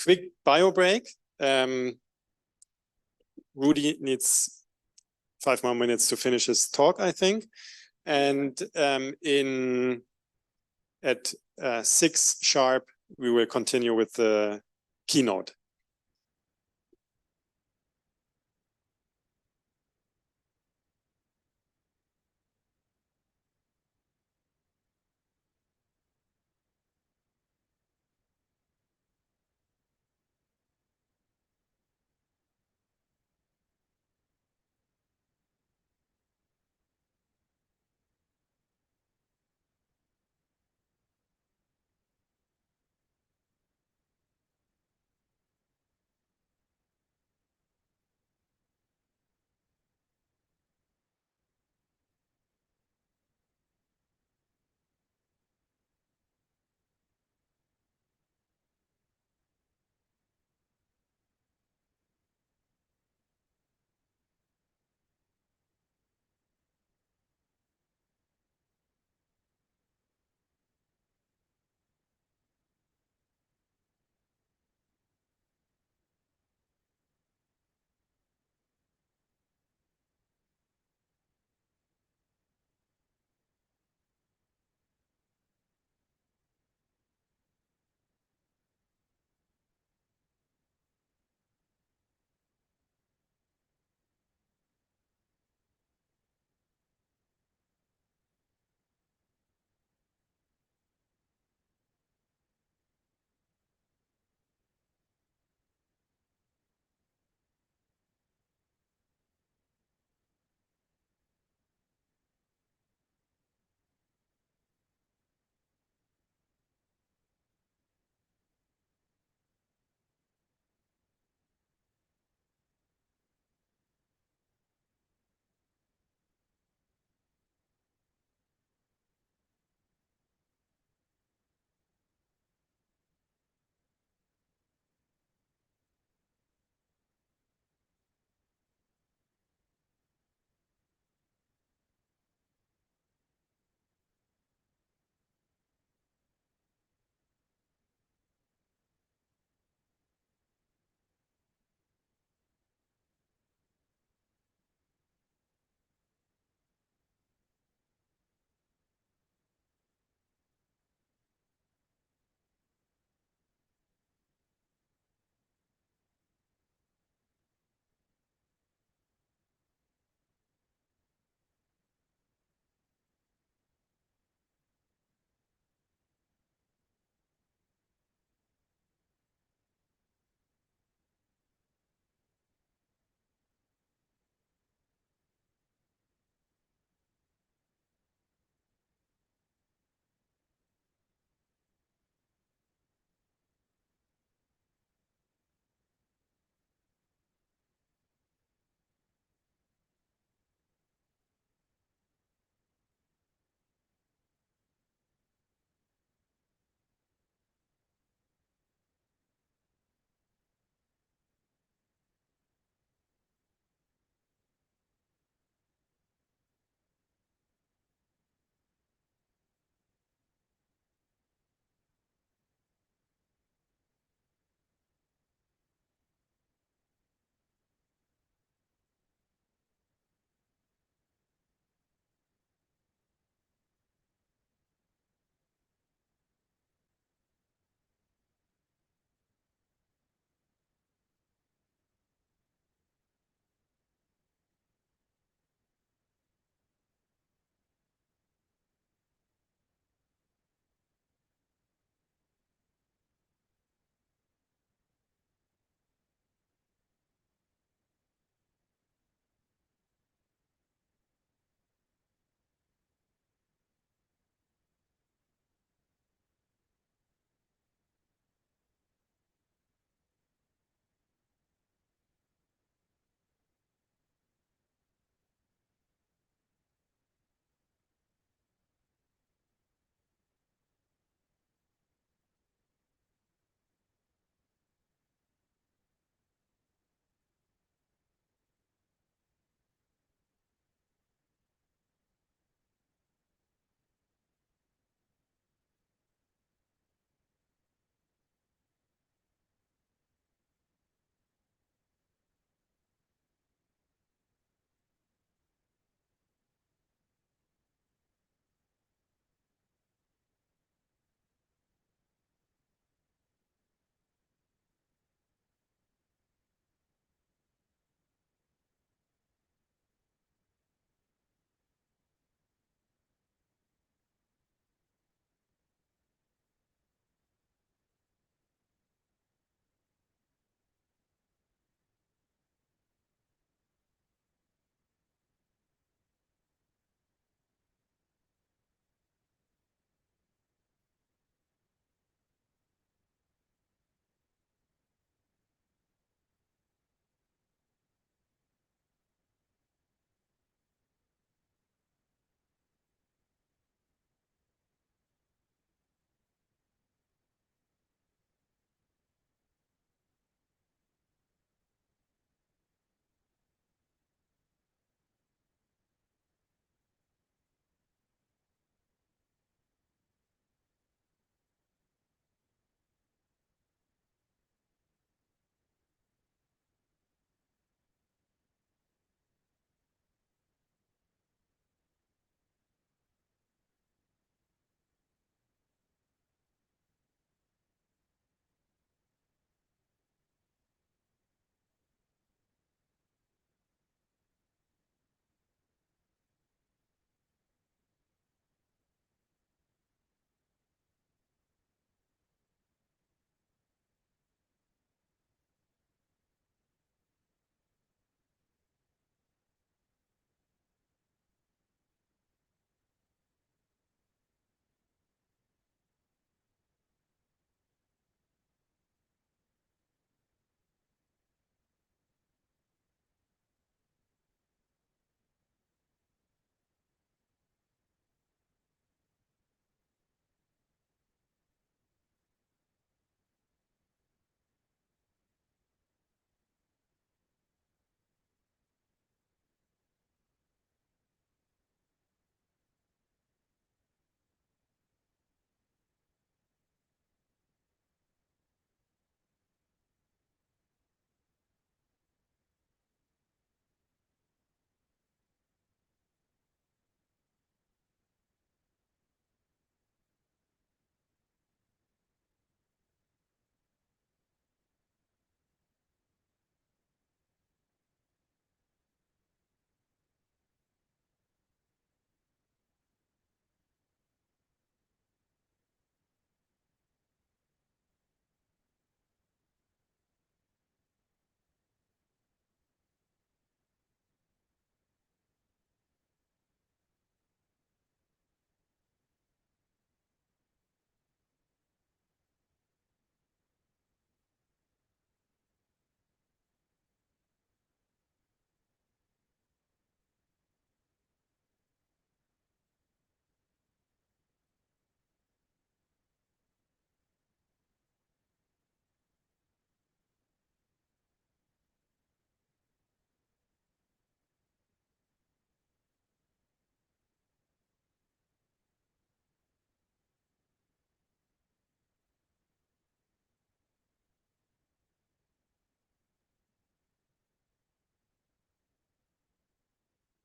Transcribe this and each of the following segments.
quick bio break. Rudi needs 5 more minutes to finish his talk, I think. And at 6 sharp, we will continue with the keynote.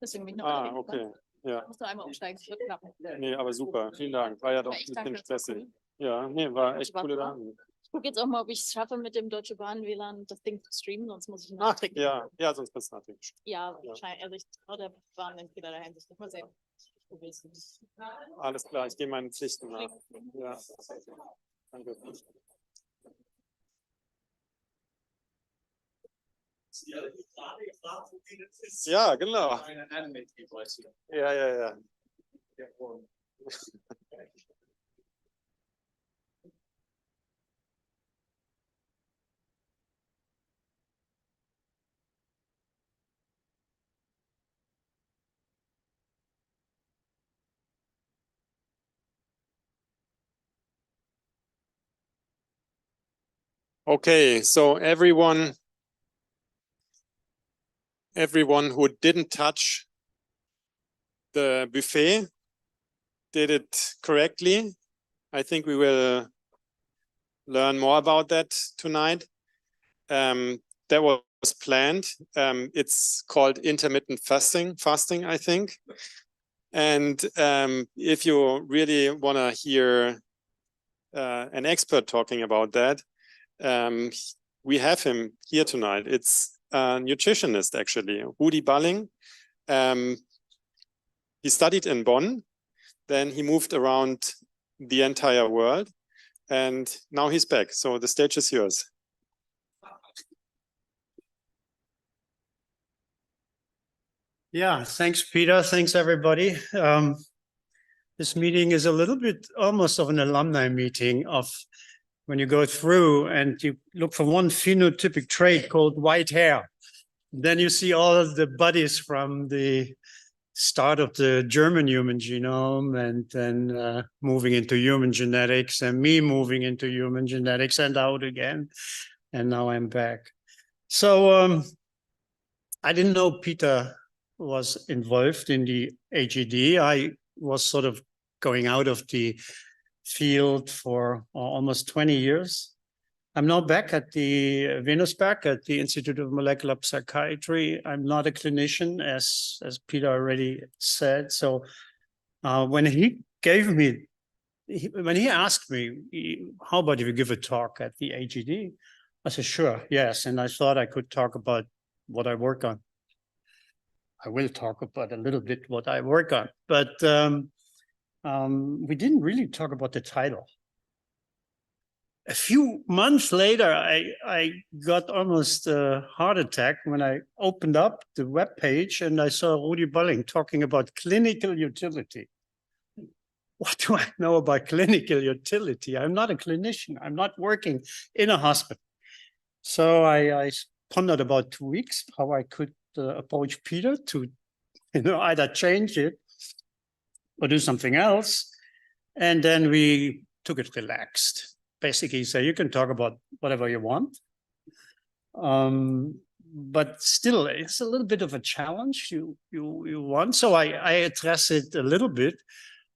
Deswegen bin ich noch okay. Ja. Musst du einmal umsteigen, das wird klappen. Nee, aber super. Vielen Dank. War ja doch ein echt bisschen danke, stressig. cool. Ja, nee, war echt coole Spaß Sachen. Ich gucke jetzt auch mal, ob ich es schaffe, mit dem Deutsche Bahn WLAN das Ding zu streamen, sonst muss ich ihn Ach, tricken. ja, sonst bist du natürlich. Ja, wahrscheinlich. Also ich traue der Bahn in vielerlei Hinsicht. Mal sehen. Alles klar, ich gehe meinen Pflichten nach. Ja. Danke. Ja, genau. Ja. Okay, so everyone who didn't touch the buffet did it correctly. I think we will learn more about that tonight. That was planned. It's called intermittent fasting, I think. And if you really want to hear an expert talking about that, we have him here tonight. It's a nutritionist, actually, Rudi Balling. He studied in Bonn, then he moved around the entire world, and now he's back. So the stage is yours. Yeah, thanks, Peter. Thanks, everybody. This meeting is a little bit almost of an alumni meeting of when you go through and you look for one phenotypic trait called white hair. Then you see all of the buddies from the start of the German human genome and then moving into human genetics and me moving into human genetics and out again. And now I'm back. So I didn't know Peter was involved in the AGD. I was sort of going out of the field for almost 20 years. I'm now back at the Venusberg at the Institute of Molecular Psychiatry. I'm not a clinician, as Peter already said. So when he asked me, how about if you give a talk at the AGD? I said, sure, yes. And I thought I could talk about what I work on. I will talk about a little bit what I work on, but we didn't really talk about the title. A few months later, I got almost a heart attack when I opened up the web page and I saw Rudi Balling talking about clinical utility. What do I know about clinical utility? I'm not a clinician. I'm not working in a hospital. So I pondered about 2 weeks how I could approach Peter to, either change it or do something else. And then we took it relaxed. Basically, say you can talk about whatever you want. But still, it's a little bit of a challenge you want. So I address it a little bit.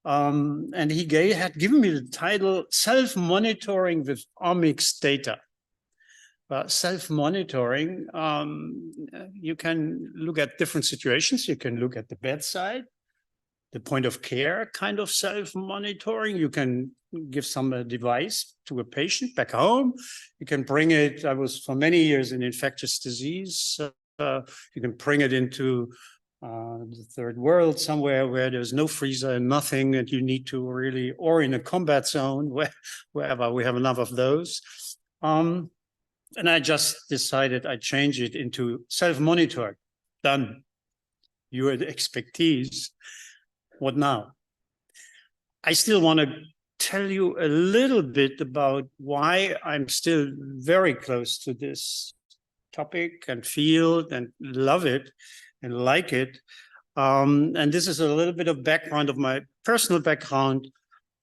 And he had given me the title, Self-Monitoring with Omics Data. Self-monitoring, you can look at different situations. You can look at the bedside, the point of care kind of self-monitoring. You can give some device to a patient back home. You can bring it, I was for many years in infectious disease. You can bring it into the third world somewhere where there's no freezer and nothing that you need to really, or in a combat zone, wherever we have enough of those. And I just decided I'd change it into self-monitoring. Done. You had expertise. What now? I still want to tell you a little bit about why I'm still very close to this topic and field and love it and like it. And this is a little bit of background of my personal background.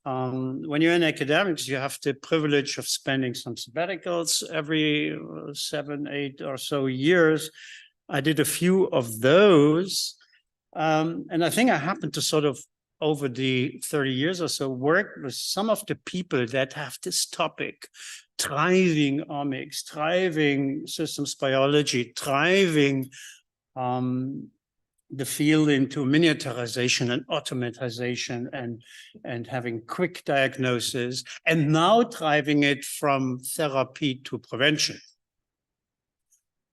When you're in academics, you have the privilege of spending some sabbaticals every 7, 8 or so years. I did a few of those. And I think I happened to sort of, over the 30 years or so, work with some of the people that have this topic, driving omics, driving systems biology, driving the field into miniaturization and automatization and having quick diagnosis, and now driving it from therapy to prevention.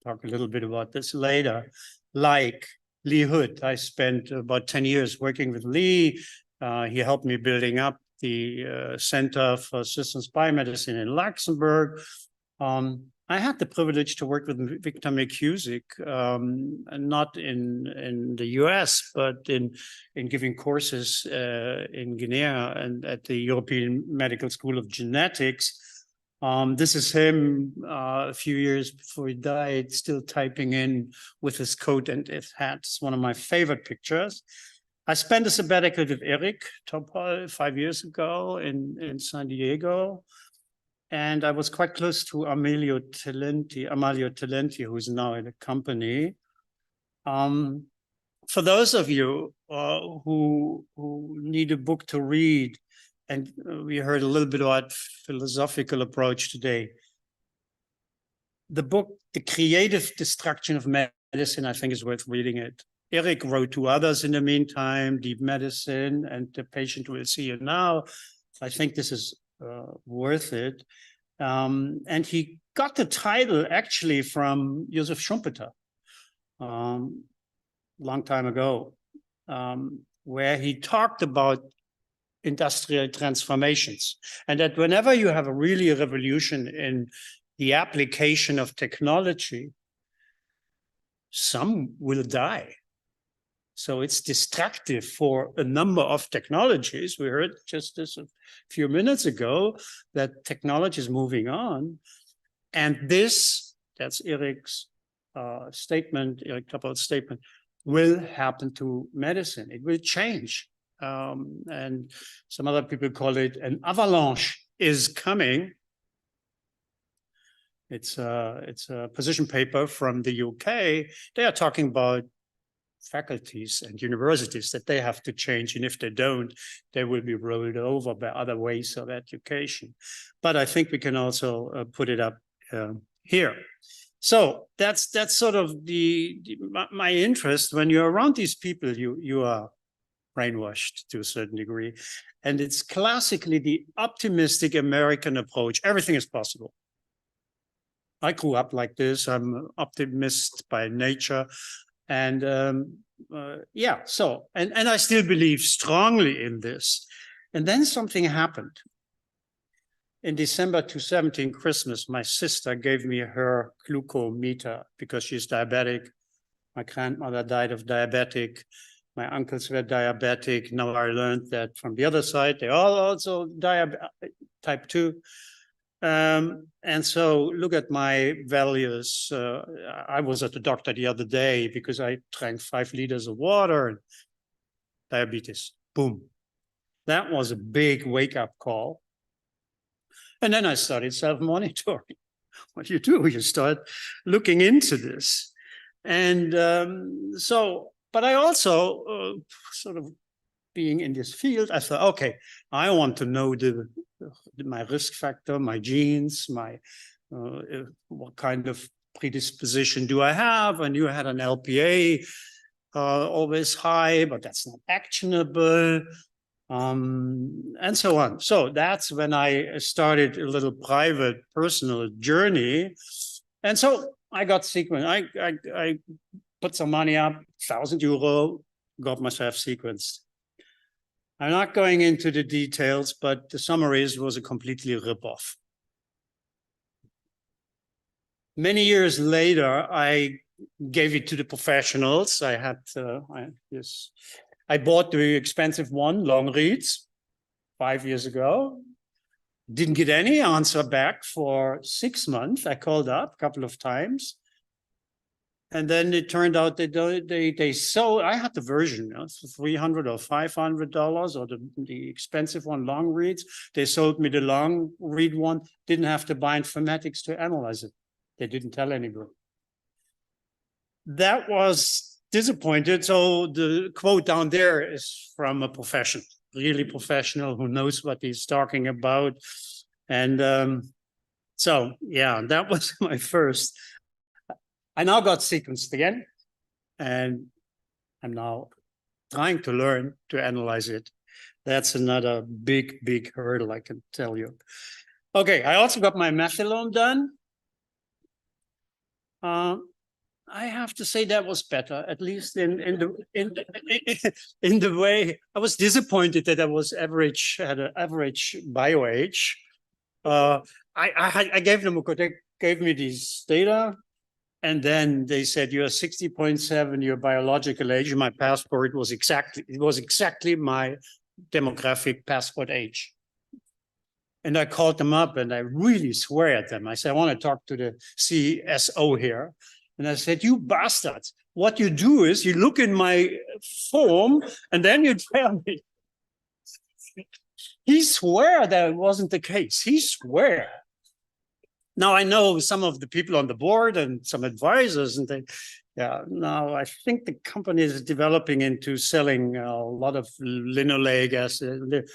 Talk a little bit about this later. Like Lee Hood, I spent about 10 years working with Lee. He helped me building up the Center for Systems Biomedicine in Luxembourg. I had the privilege to work with Victor McCusick, not in the US, but in giving courses in Guinea and at the European Medical School of Genetics. This is him a few years before he died, still typing in with his coat and his hat. It's one of my favorite pictures. I spent a sabbatical with Eric Topol 5 years ago in San Diego. And I was quite close to Amalio Talenti, who's now in the company. For those of you who need a book to read, and we heard a little bit about philosophical approach today, the book, The Creative Destruction of Medicine, I think is worth reading it. Eric wrote 2 others in the meantime, Deep Medicine and The Patient Will See You Now. I think this is worth it. And he got the title actually from Josef Schumpeter, long time ago, where he talked about industrial transformations, and that whenever you have a revolution in the application of technology, some will die. So it's destructive for a number of technologies. We heard just this a few minutes ago that technology is moving on. And this, that's Eric's statement, Eric Topol's statement, will happen to medicine. It will change. And some other people call it an avalanche is coming. It's a position paper from the UK. They are talking about faculties and universities that they have to change, and if they don't, they will be rolled over by other ways of education. But I think we can also put it up here. So that's sort of my interest. When you're around these people, you are brainwashed to a certain degree, and it's classically the optimistic American approach. Everything is possible. I grew up like this. I'm an optimist by nature. And yeah, so, and I still believe strongly in this. And then something happened. In December 2017, Christmas, my sister gave me her glucometer because she's diabetic. My grandmother died of diabetic. My uncles were diabetic. Now I learned that from the other side, they all also type 2. And so look at my values. I was at the doctor the other day because I drank 5 liters of water and diabetes, boom. That was a big wake-up call. And then I started self-monitoring. What you do, you start looking into this. And but I also sort of being in this field, I thought, okay, I want to know my risk factor, my genes, my what kind of predisposition do I have? And you had an LPA always high, but that's not actionable, and so on. So that's when I started a little private personal journey. And so I got sequenced. I put some money up, €1,000, got myself sequenced. I'm not going into the details, but the summary is it was a completely rip-off. Many years later, I gave it to the professionals. I had I bought the expensive one, long reads, 5 years ago. Didn't get any answer back for 6 months. I called up a couple of times. And then it turned out that they sold, I had the version, you know, $300 or $500, or the expensive one, long reads. They sold me the long read one, didn't have to buy informatics to analyze it. They didn't tell anybody. That was disappointed. So the quote down there is from a professional, really professional who knows what he's talking about. And so, yeah, that was my first. I now got sequenced again, and I'm now trying to learn to analyze it. That's another big, big hurdle, I can tell you. Okay, I also got my methylome done. I have to say that was better, at least in the way. I was disappointed that I was had an average bio age. I gave them they gave me these data, and then they said you're 60.7, your biological age. My passport was exactly my demographic passport age. And I called them up and I really swear at them. I said, I want to talk to the CSO here. And I said, you bastards, what you do is you look in my form and then you tell me. He swear that it wasn't the case. He swear. Now I know some of the people on the board and some advisors, and now I think the company is developing into selling a lot of linoleic acid,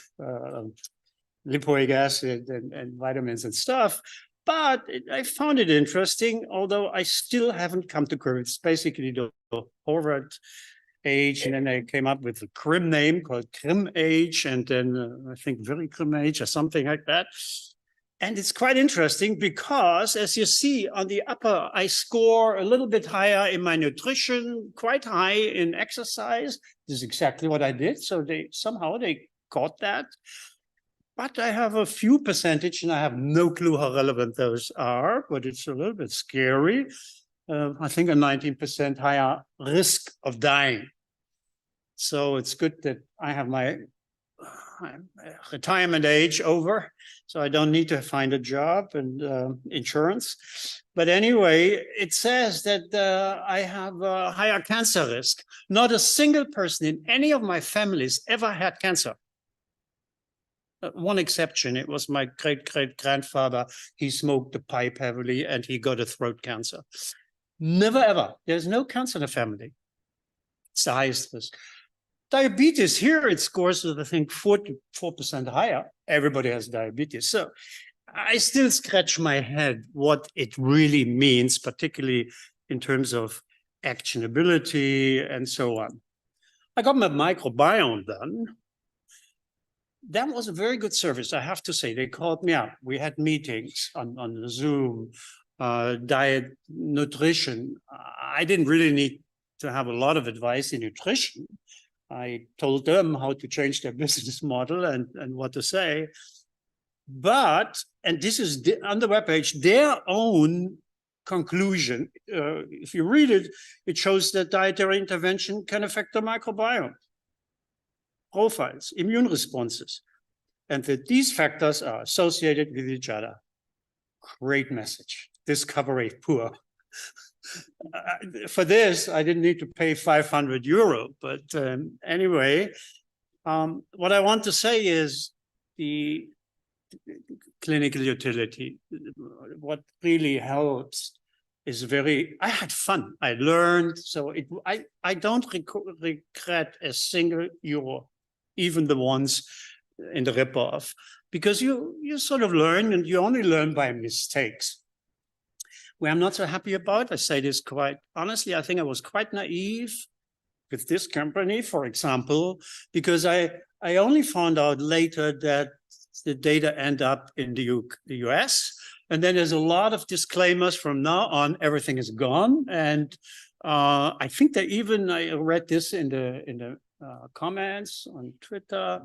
lipoic acid and vitamins and stuff. But I found it interesting, although I still haven't come to grips. It's basically the Harvard age, and then I came up with a CRIM name called CRIM age, and then I think very CRIM age or something like that. And it's quite interesting because, as you see on the upper, I score a little bit higher in my nutrition, quite high in exercise. This is exactly what I did. So somehow they caught that. But I have a few percentage, and I have no clue how relevant those are, but it's a little bit scary. I think a 19% higher risk of dying. So it's good that I have my retirement age over, so I don't need to find a job and insurance. But anyway, it says that I have a higher cancer risk. Not a single person in any of my families ever had cancer. One exception, it was my great-great-grandfather. He smoked the pipe heavily and he got a throat cancer. Never ever. There's no cancer in the family. It's the highest risk. Diabetes, here it scores, I think, 44% higher. Everybody has diabetes. So I still scratch my head what it really means, particularly in terms of actionability and so on. I got my microbiome done. That was a very good service, I have to say. They called me up. We had meetings on Zoom, diet, nutrition. I didn't really need to have a lot of advice in nutrition. I told them how to change their business model and what to say. But, and this is on the webpage, their own conclusion. If you read it, it shows that dietary intervention can affect the microbiome profiles, immune responses, and that these factors are associated with each other. Great message. Discovery poor. For this, I didn't need to pay 500 euro, but anyway, what I want to say is the clinical utility. What really helps is I had fun. I learned, so I don't regret a single euro, even the ones in the ripoff, because you sort of learn, and you only learn by mistakes. Where I'm not so happy about, I say this quite honestly, I think I was quite naive with this company, for example, because I only found out later that the data end up in the US, and then there's a lot of disclaimers from now on, everything is gone. And I think that even I read this in the comments on Twitter,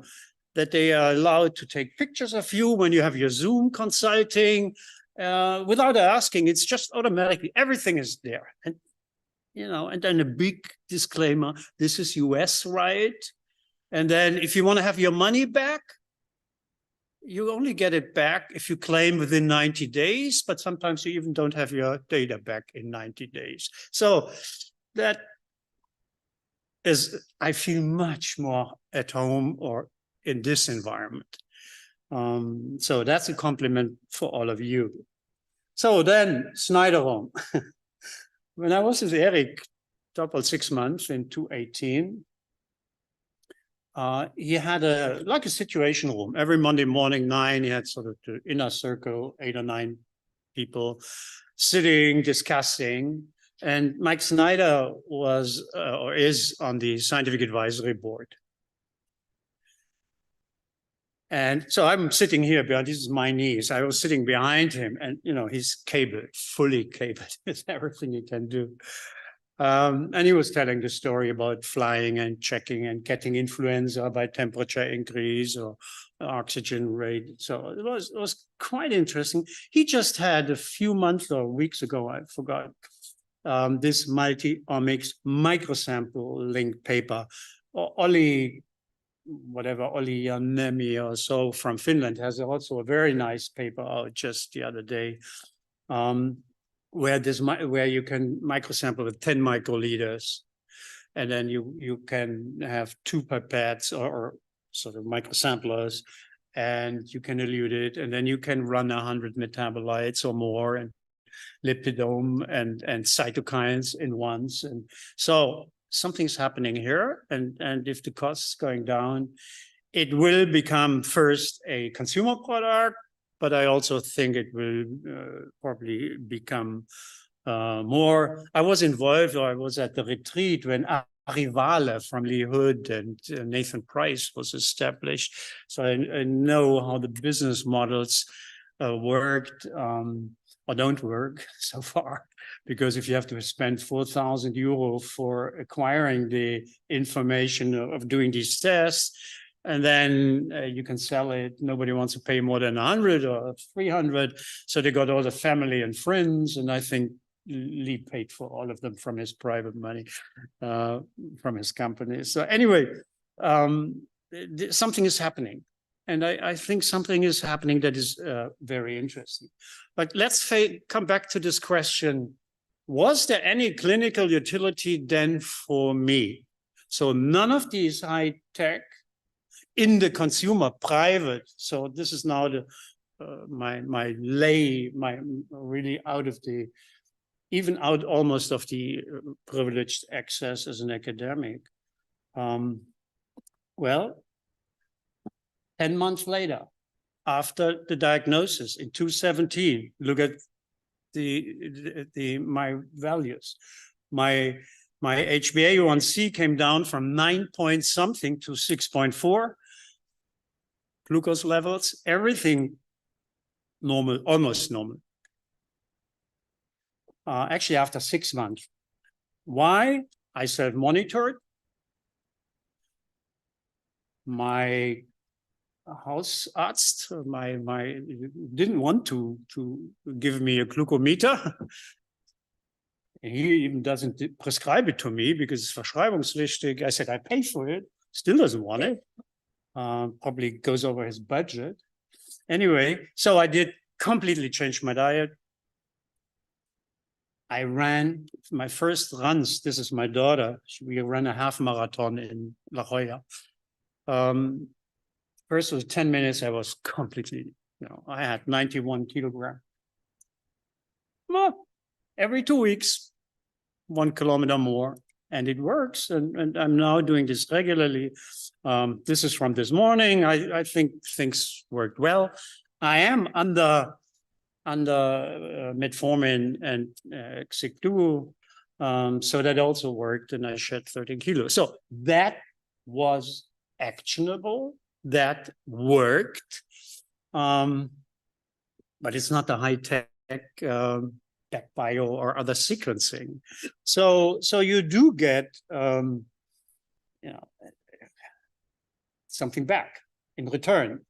that they are allowed to take pictures of you when you have your Zoom consulting. Without asking, it's just automatically, everything is there. And, and then a big disclaimer, this is US, right? And then if you want to have your money back, you only get it back if you claim within 90 days, but sometimes you even don't have your data back in 90 days. So that is, I feel much more at home or in this environment. So that's a compliment for all of you. So then, Schneiderholm. When I was with Eric, double 6 months in 2018, he had a situation room. Every Monday morning, 9, he had sort of the inner circle, 8 or 9 people sitting, discussing. And Mike Snyder was or is on the scientific advisory board. And so I'm sitting here behind, this is my knees. I was sitting behind him and, you know, he's cabled, fully cabled with everything he can do. And he was telling the story about flying and checking and getting influenza by temperature increase or oxygen rate. So it was quite interesting. He just had a few months or weeks ago, I forgot, this multi-omics microsample link paper. Olli Janemi or so from Finland has also a very nice paper out just the other day, where you can microsample with 10 microliters, and then you can have 2 pipettes or sort of microsamplers, and you can elute it, and then you can run 100 metabolites or more, and lipidome and cytokines in once. And so something's happening here, and if the cost is going down, it will become first a consumer product, but I also think it will probably become more. I was involved, or I was at the retreat when Arivale from Lee Hood and Nathan Price was established. So I know how the business models worked or don't work so far, because if you have to spend 4,000 euro for acquiring the information of doing these tests, and then you can sell it, nobody wants to pay more than 100 or 300. So they got all the family and friends, and I think Lee paid for all of them from his private money, from his company. So anyway, something is happening. And I think something is happening that is very interesting. But let's come back to this question. Was there any clinical utility then for me? So none of these high tech in the consumer private. So this is now the my really out of the, even out almost of the privileged access as an academic. Well, 10 months later, after the diagnosis in 2017, look at my values. My HbA1c came down from 9 point something to 6.4. Glucose levels, everything normal, almost normal. Actually, after 6 months. Why? I self-monitored. My Hausarzt, my didn't want to give me a glucometer. He even doesn't prescribe it to me because it's verschreibungspflichtig. I said, I pay for it. Still doesn't want it. Probably goes over his budget. Anyway, so I did completely change my diet. I ran my first runs. This is my daughter. We ran a half marathon in La Jolla. First was 10 minutes. I was completely, I had 91 kilograms. Well, every 2 weeks, 1 kilometer more, and it works. And I'm now doing this regularly. This is from this morning. I think things worked well. I am under metformin and Xigduo, so that also worked, and I shed 13 kilos. So that was actionable. That worked, but it's not the high-tech bio or other sequencing. So you do get something back in return.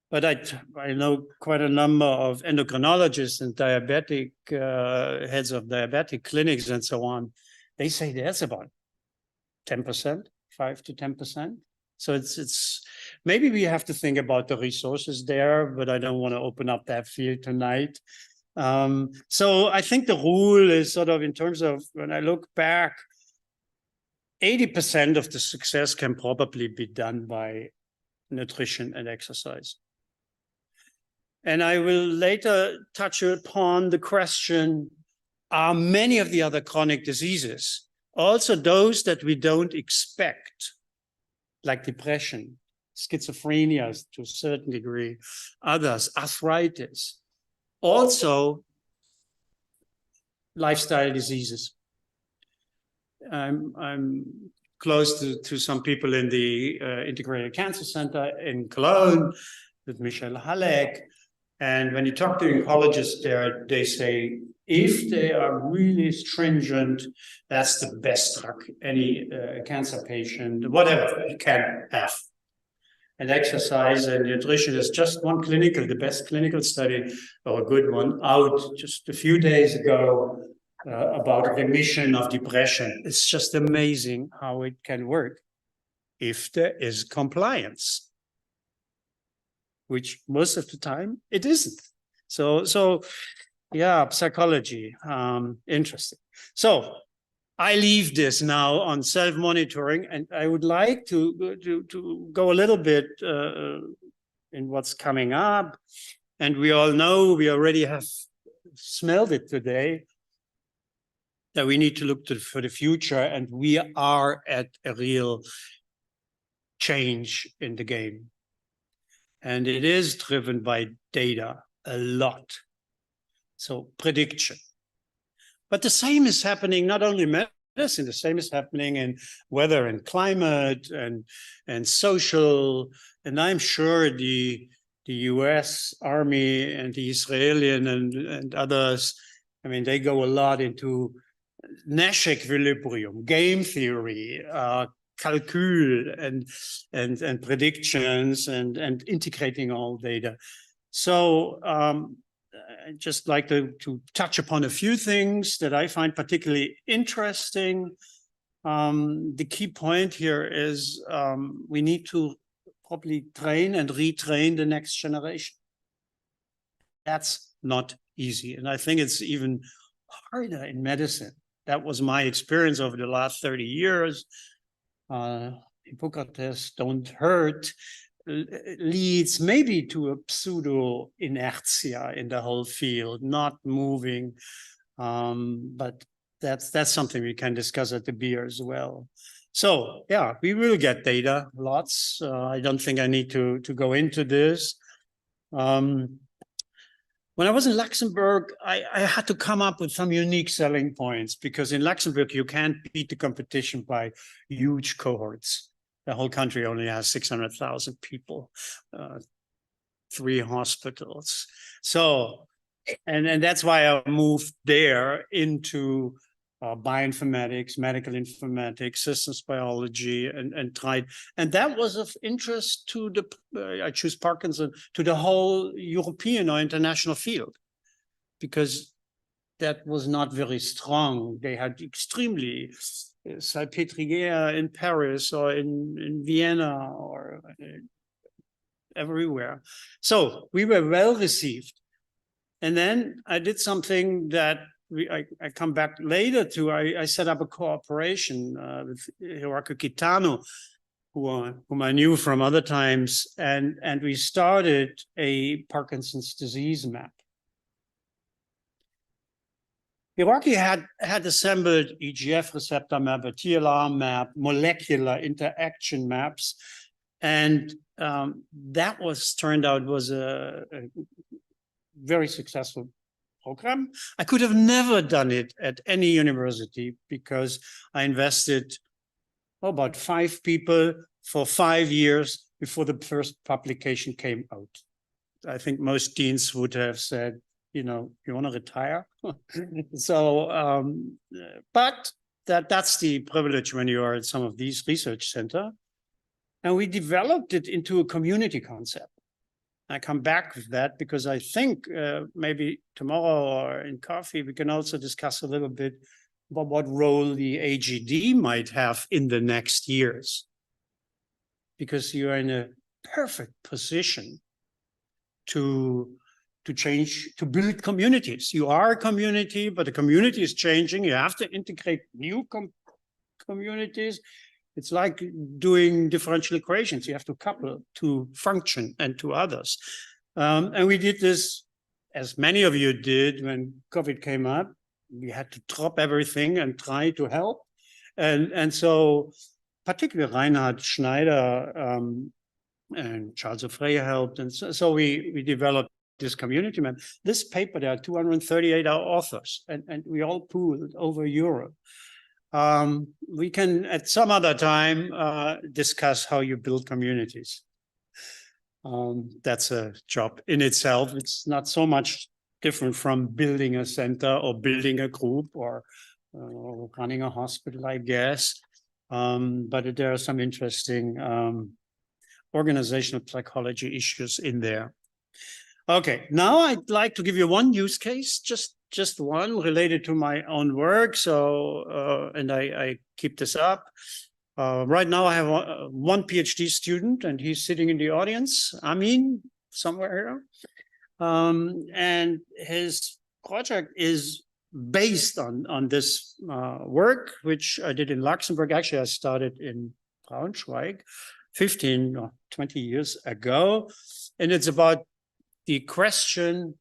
But I know quite a number of endocrinologists and diabetic heads of diabetic clinics and so on. They say that's about 10%, 5 to 10%. So it's maybe we have to think about the resources there, but I don't want to open up that field tonight. So I think the rule is sort of, in terms of, when I look back, 80% of the success can probably be done by nutrition and exercise. And I will later touch upon the question, are many of the other chronic diseases, also those that we don't expect, like depression, schizophrenia to a certain degree, others, arthritis, also lifestyle diseases. I'm close to some people in the Integrated Cancer Center in Cologne with Michel Halleck. And when you talk to oncologists there, they say, if they are really stringent, that's the best drug any cancer patient, whatever, can have. And exercise and nutrition is just one the best clinical study, or a good one, out just a few days ago about remission of depression. It's just amazing how it can work if there is compliance, which most of the time it isn't. So yeah, psychology, interesting. So I leave this now on self-monitoring, and I would like to go a little bit in what's coming up. And we all know, we already have smelled it today, that we need to look for the future, and we are at a real change in the game. And it is driven by data a lot. So prediction. But the same is happening not only in medicine, the same is happening in weather and climate and social. And I'm sure the US Army and the Israeli and others, I mean, they go a lot into Nash equilibrium, game theory, calcul, and predictions, and integrating all data. So I'd just like to touch upon a few things that I find particularly interesting. The key point here is we need to probably train and retrain the next generation. That's not easy. And I think it's even harder in medicine. That was my experience over the last 30 years. Hippocrates, don't hurt, leads maybe to a pseudo inertia in the whole field, not moving. But that's something we can discuss at the beer as well. So yeah, we will get data, lots. I don't think I need to go into this. When I was in Luxembourg, I had to come up with some unique selling points, because in Luxembourg, you can't beat the competition by huge cohorts. The whole country only has 600,000 people, 3 hospitals. So, and that's why I moved there into bioinformatics, medical informatics, systems biology, and tried. And that was of interest to I choose Parkinson, to the whole European or international field, because that was not very strong. They had extremely Salpêtrière in Paris or in Vienna or everywhere. So we were well received. And then I did something that I come back later to. I set up a cooperation with Hiroaki Kitano, whom I knew from other times, and we started a Parkinson's disease map. Hiroaki had assembled EGF receptor map, a TLR map, molecular interaction maps, and that turned out was a very successful program. I could have never done it at any university, because I invested about 5 people for 5 years before the first publication came out. I think most deans would have said, you know, you want to retire? So, but that's the privilege when you are at some of these research centers. And we developed it into a community concept. I come back with that because I think maybe tomorrow or in coffee, we can also discuss a little bit about what role the AGD might have in the next years. Because you are in a perfect position to change, to build communities. You are a community, but the community is changing. You have to integrate new communities. It's like doing differential equations. You have to couple to function and to others. And we did this, as many of you did when COVID came up. We had to drop everything and try to help. And so particularly Reinhard Schneider and Charles Offray helped. And so we developed this community map. This paper, there are 238 authors, and we all pooled over Europe. We can, at some other time, discuss how you build communities. That's a job in itself. It's not so much different from building a center or building a group or running a hospital, I guess. But there are some interesting organizational psychology issues in there. Okay, now I'd like to give you one use case, just one related to my own work. So, and I keep this up. Right now I have one PhD student, and he's sitting in the audience, Amin, somewhere here. And his project is based on this work, which I did in Luxembourg. Actually, I started in Braunschweig 15 or 20 years ago. And it's about the question,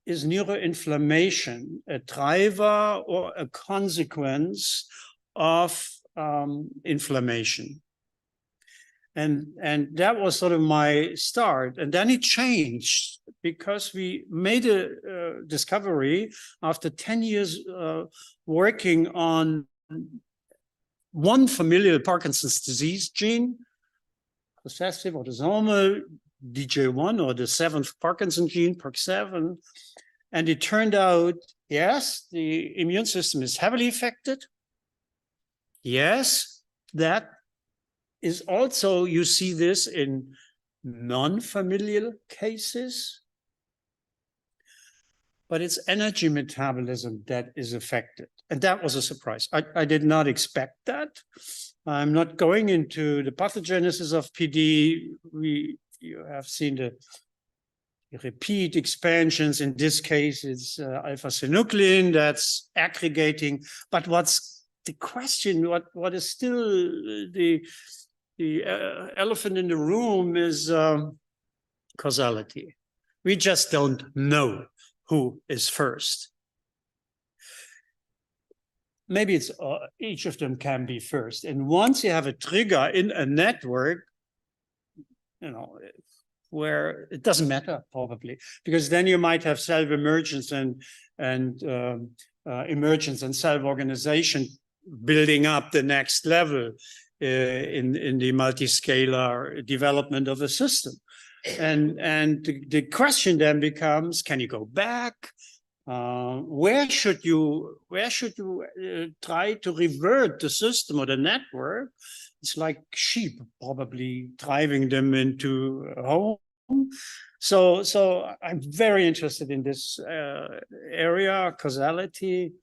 is neuroinflammation a driver or a consequence of inflammation? And that was sort of my start. And then it changed because we made a discovery after 10 years working on one familial Parkinson's disease gene, recessive autosomal DJ1, or the 7th Parkinson gene, PERK7. And it turned out, yes, the immune system is heavily affected. Yes, that is also, you see this in non-familial cases, but it's energy metabolism that is affected. And that was a surprise. I did not expect that. I'm not going into the pathogenesis of PD. You have seen the repeat expansions. In this case, it's alpha-synuclein that's aggregating. But what's the question, what is still the elephant in the room is causality. We just don't know who is first. Maybe it's each of them can be first. And once you have a trigger in a network, you know, where it doesn't matter probably, because then you might have self-emergence and emergence and self-organization building up the next level in the multiscalar development of a system. And the question then becomes, can you go back? Where should you try to revert the system or the network? It's like sheep probably driving them into a home. So I'm very interested in this area, causality.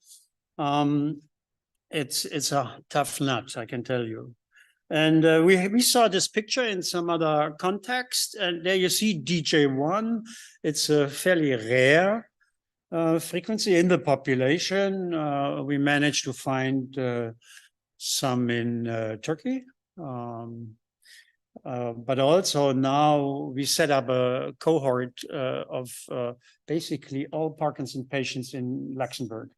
It's a tough nut, I can tell you. And we saw this picture in some other context, and there you see DJ1. It's a fairly rare frequency in the population. We managed to find some in Turkey. But also now we set up a cohort of basically all Parkinson patients in Luxembourg.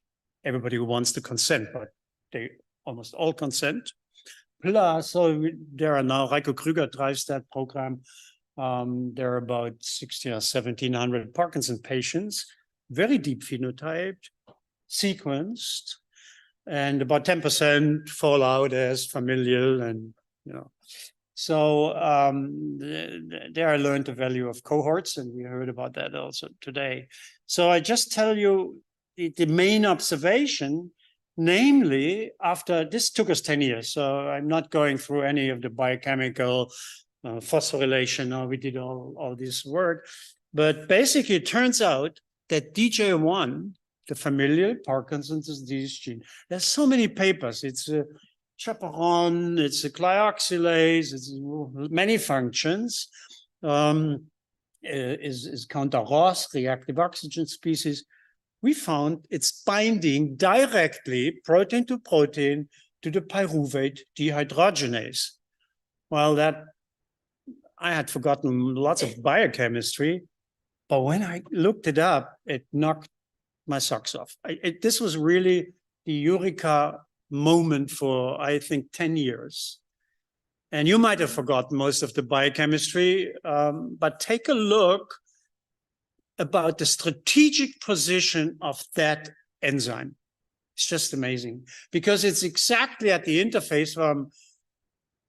Everybody who wants to consent, but they almost all consent. Plus, so there are now, Reiko Krüger drives that program. There are about 16 or 1700 Parkinson patients, very deep phenotyped, sequenced, and about 10% fall out as familial, and you know. So there I learned the value of cohorts, and we heard about that also today. So I just tell you the main observation, namely, after this took us 10 years. So I'm not going through any of the biochemical phosphorylation. We did all this work. But basically, it turns out that DJ1, the familial Parkinson's disease gene, there's so many papers. It's a chaperone, it's a glyoxylase, it's many functions. Is counter-ROS, reactive oxygen species. We found it's binding directly protein to protein to the pyruvate dehydrogenase. Well, that I had forgotten lots of biochemistry, but when I looked it up, it knocked my socks off. This was really the eureka moment for, I think, 10 years. And you might have forgotten most of the biochemistry, but take a look about the strategic position of that enzyme. It's just amazing because it's exactly at the interface from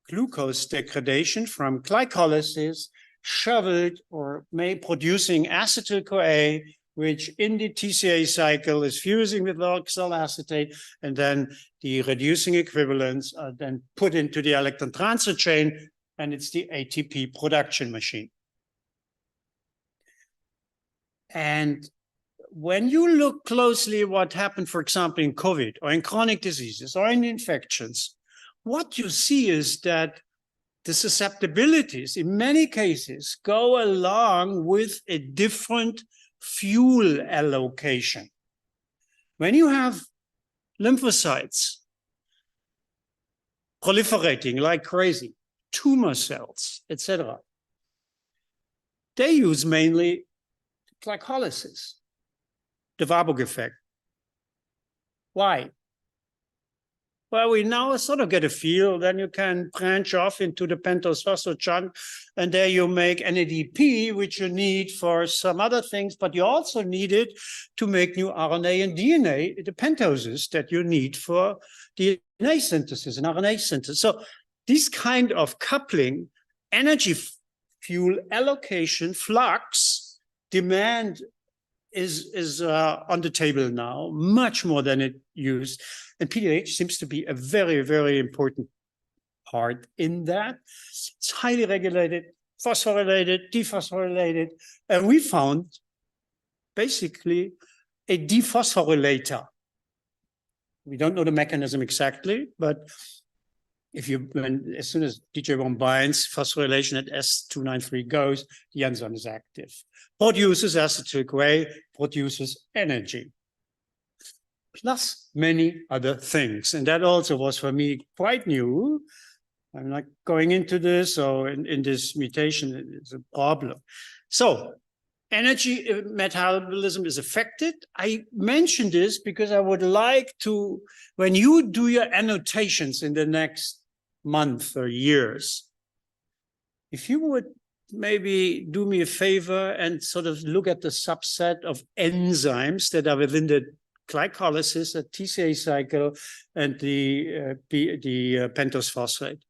glucose degradation, from glycolysis, shoveled or producing acetyl-CoA, which in the TCA cycle is fusing with oxaloacetate, and then the reducing equivalents are then put into the electron transfer chain, and it's the ATP production machine. And when you look closely at what happened, for example, in COVID or in chronic diseases or in infections, what you see is that the susceptibilities in many cases go along with a different fuel allocation. When you have lymphocytes proliferating like crazy, tumor cells, etc., they use mainly glycolysis, the Warburg effect. Why? Well, we now sort of get a feel, then you can branch off into the pentose phosphate chunk, and there you make NADP, which you need for some other things, but you also need it to make new RNA and DNA, the pentoses that you need for DNA synthesis and RNA synthesis. So this kind of coupling, energy fuel allocation, flux, demand is on the table now, much more than it used. And PDH seems to be a very, very important part in that. It's highly regulated, phosphorylated, dephosphorylated, and we found basically a dephosphorylator. We don't know the mechanism exactly, but as soon as DJ1 binds, phosphorylation at S293 goes, the enzyme is active. Produces acetyl-CoA, produces energy, plus many other things. And that also was for me quite new. I'm not going into this, so in this mutation, it's a problem. So energy metabolism is affected. I mentioned this because I would like to, when you do your annotations in the next month or years, if you would maybe do me a favor and sort of look at the subset of enzymes that are within the glycolysis, the TCA cycle, and the pentose phosphate.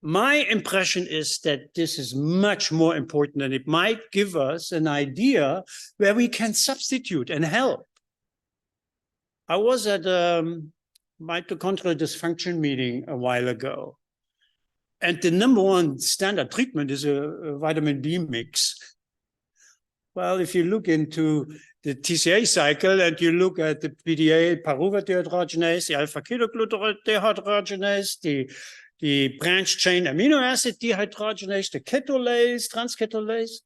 My impression is that this is much more important, and it might give us an idea where we can substitute and help. I was at mitochondrial dysfunction meeting a while ago. And the #1 standard treatment is a vitamin B mix. Well, if you look into the TCA cycle and you look at the PDA pyruvate dehydrogenase, the alpha-ketoglutarate dehydrogenase, the branched chain amino acid dehydrogenase, the ketolase, transketolase,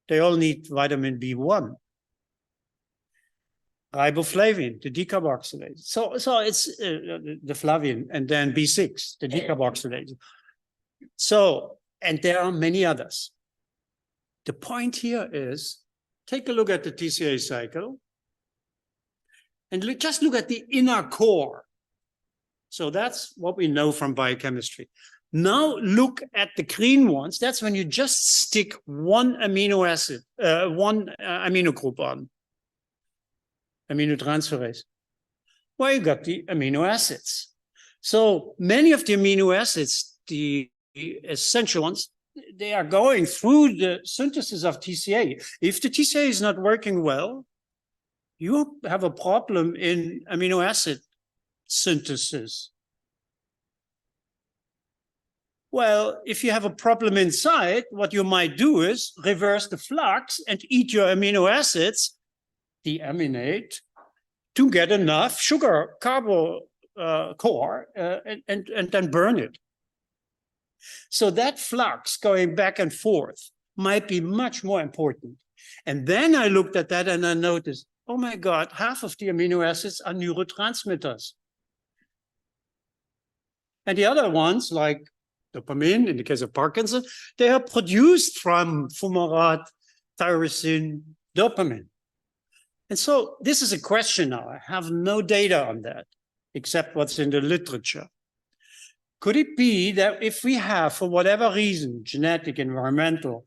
they all need vitamin B1. Riboflavin, the decarboxylase. So it's the flavin, and then B6, the decarboxylase. So, and there are many others. The point here is, take a look at the TCA cycle, and just look at the inner core. So that's what we know from biochemistry. Now look at the green ones. That's when you just stick one amino acid, one amino group on. Aminotransferase. Well, you got the amino acids. So many of the amino acids, the essential ones, they are going through the synthesis of TCA. If the TCA is not working well, you have a problem in amino acid synthesis. Well, if you have a problem inside, what you might do is reverse the flux and eat your amino acids, deaminate, to get enough sugar carbo core and then burn it. So that flux going back and forth might be much more important. And then I looked at that and I noticed, oh my God, half of the amino acids are neurotransmitters. And the other ones, like dopamine, in the case of Parkinson, they are produced from fumarate, tyrosine, dopamine. And so this is a question now. I have no data on that, except what's in the literature. Could it be that if we have, for whatever reason, genetic, environmental,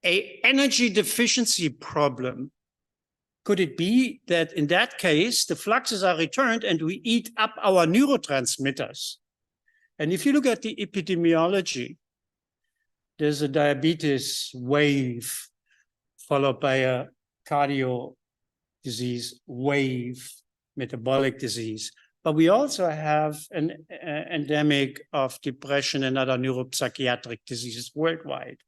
a energy deficiency problem. Could it be that in that case, the fluxes are returned and we eat up our neurotransmitters? And if you look at the epidemiology, there's a diabetes wave followed by a cardio disease wave, metabolic disease. But we also have an endemic of depression and other neuropsychiatric diseases worldwide.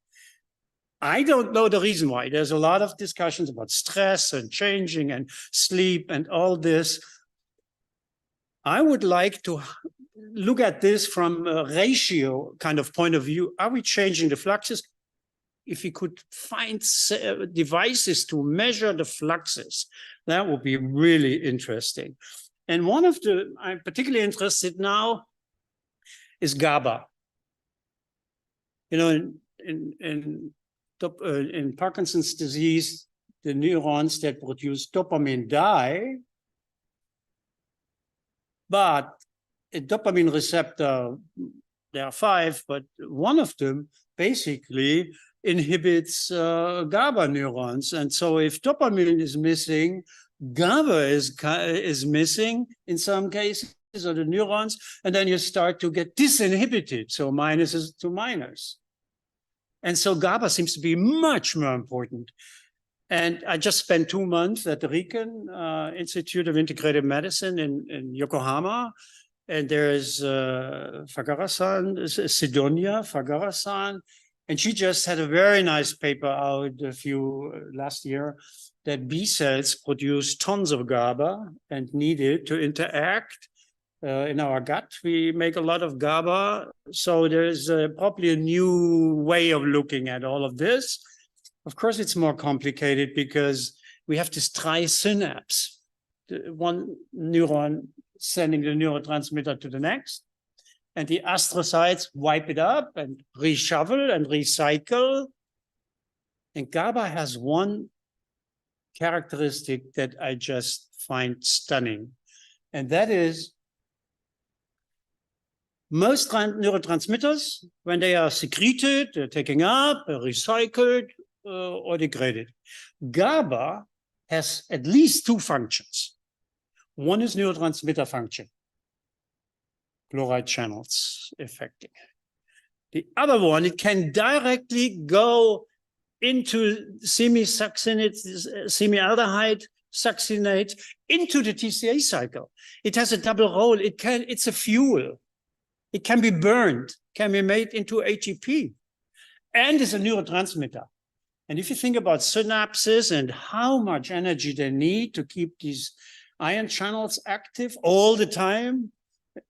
I don't know the reason why. There's a lot of discussions about stress and changing and sleep and all this. I would like to look at this from a ratio kind of point of view. Are we changing the fluxes? If we could find devices to measure the fluxes, that would be really interesting. And one of the, I'm particularly interested now, is GABA. You know, in Parkinson's disease, the neurons that produce dopamine die, but a dopamine receptor, there are 5, but one of them basically inhibits GABA neurons. And so if dopamine is missing, GABA is missing in some cases of the neurons, and then you start to get disinhibited, so minuses to minus. And so GABA seems to be much more important. And I just spent 2 months at the Riken Institute of Integrative Medicine in Yokohama. And there is Sidonia Fagara-san, and she just had a very nice paper out last year that B cells produce tons of GABA and need it to interact. In our gut, we make a lot of GABA. So there's probably a new way of looking at all of this. Of course, it's more complicated because we have this tri-synapse, one neuron sending the neurotransmitter to the next, and the astrocytes wipe it up and reshuffle and recycle. And GABA has one characteristic that I just find stunning, and that is most neurotransmitters, when they are secreted, they're taken up, recycled, or degraded. GABA has at least 2 functions. One is neurotransmitter function, chloride channels affecting. The other one, it can directly go into semi-aldehyde succinate into the TCA cycle. It has a double role. It's a fuel. It can be burned, can be made into ATP, and is a neurotransmitter. And if you think about synapses and how much energy they need to keep these ion channels active all the time,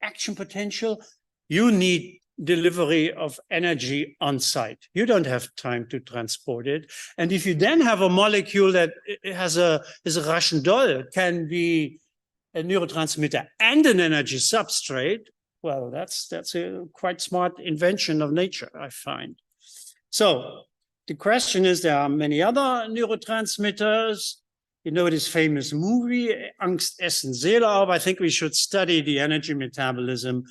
action potential, you need delivery of energy on site. You don't have time to transport it. And if you then have a molecule that is a Russian doll, can be a neurotransmitter and an energy substrate, well, that's a quite smart invention of nature, I find. So the question is, there are many other neurotransmitters. You know this famous movie, Angst, Essen, Seele. I think we should study the energy metabolism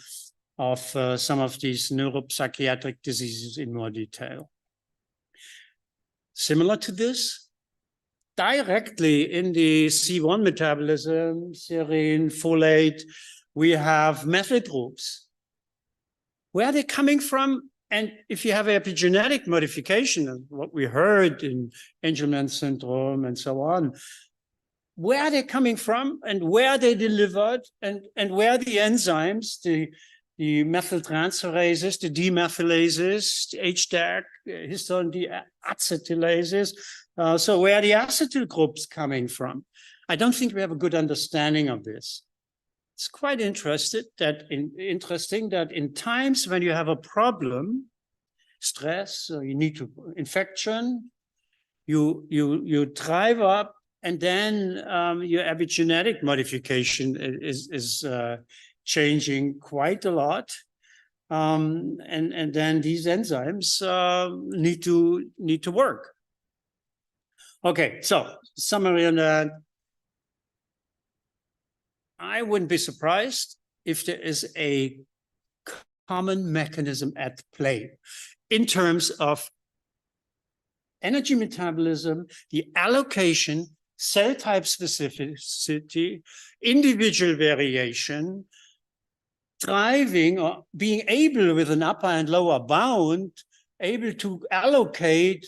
of some of these neuropsychiatric diseases in more detail. Similar to this, directly in the C1 metabolism, serine, folate, we have methyl groups. Where are they coming from? And if you have epigenetic modification, what we heard in Angelman syndrome and so on, where are they coming from and where are they delivered and where are the enzymes, the methyltransferases, the demethylases, the HDAC, histone deacetylases. So where are the acetyl groups coming from? I don't think we have a good understanding of this. It's quite interesting that in times when you have a problem, stress, you need to infection, you drive up, and then your epigenetic modification is changing quite a lot, and then these enzymes need to work. Okay, so summary on that. I wouldn't be surprised if there is a common mechanism at play in terms of energy metabolism, the allocation, cell type specificity, individual variation, driving or being able with an upper and lower bound, able to allocate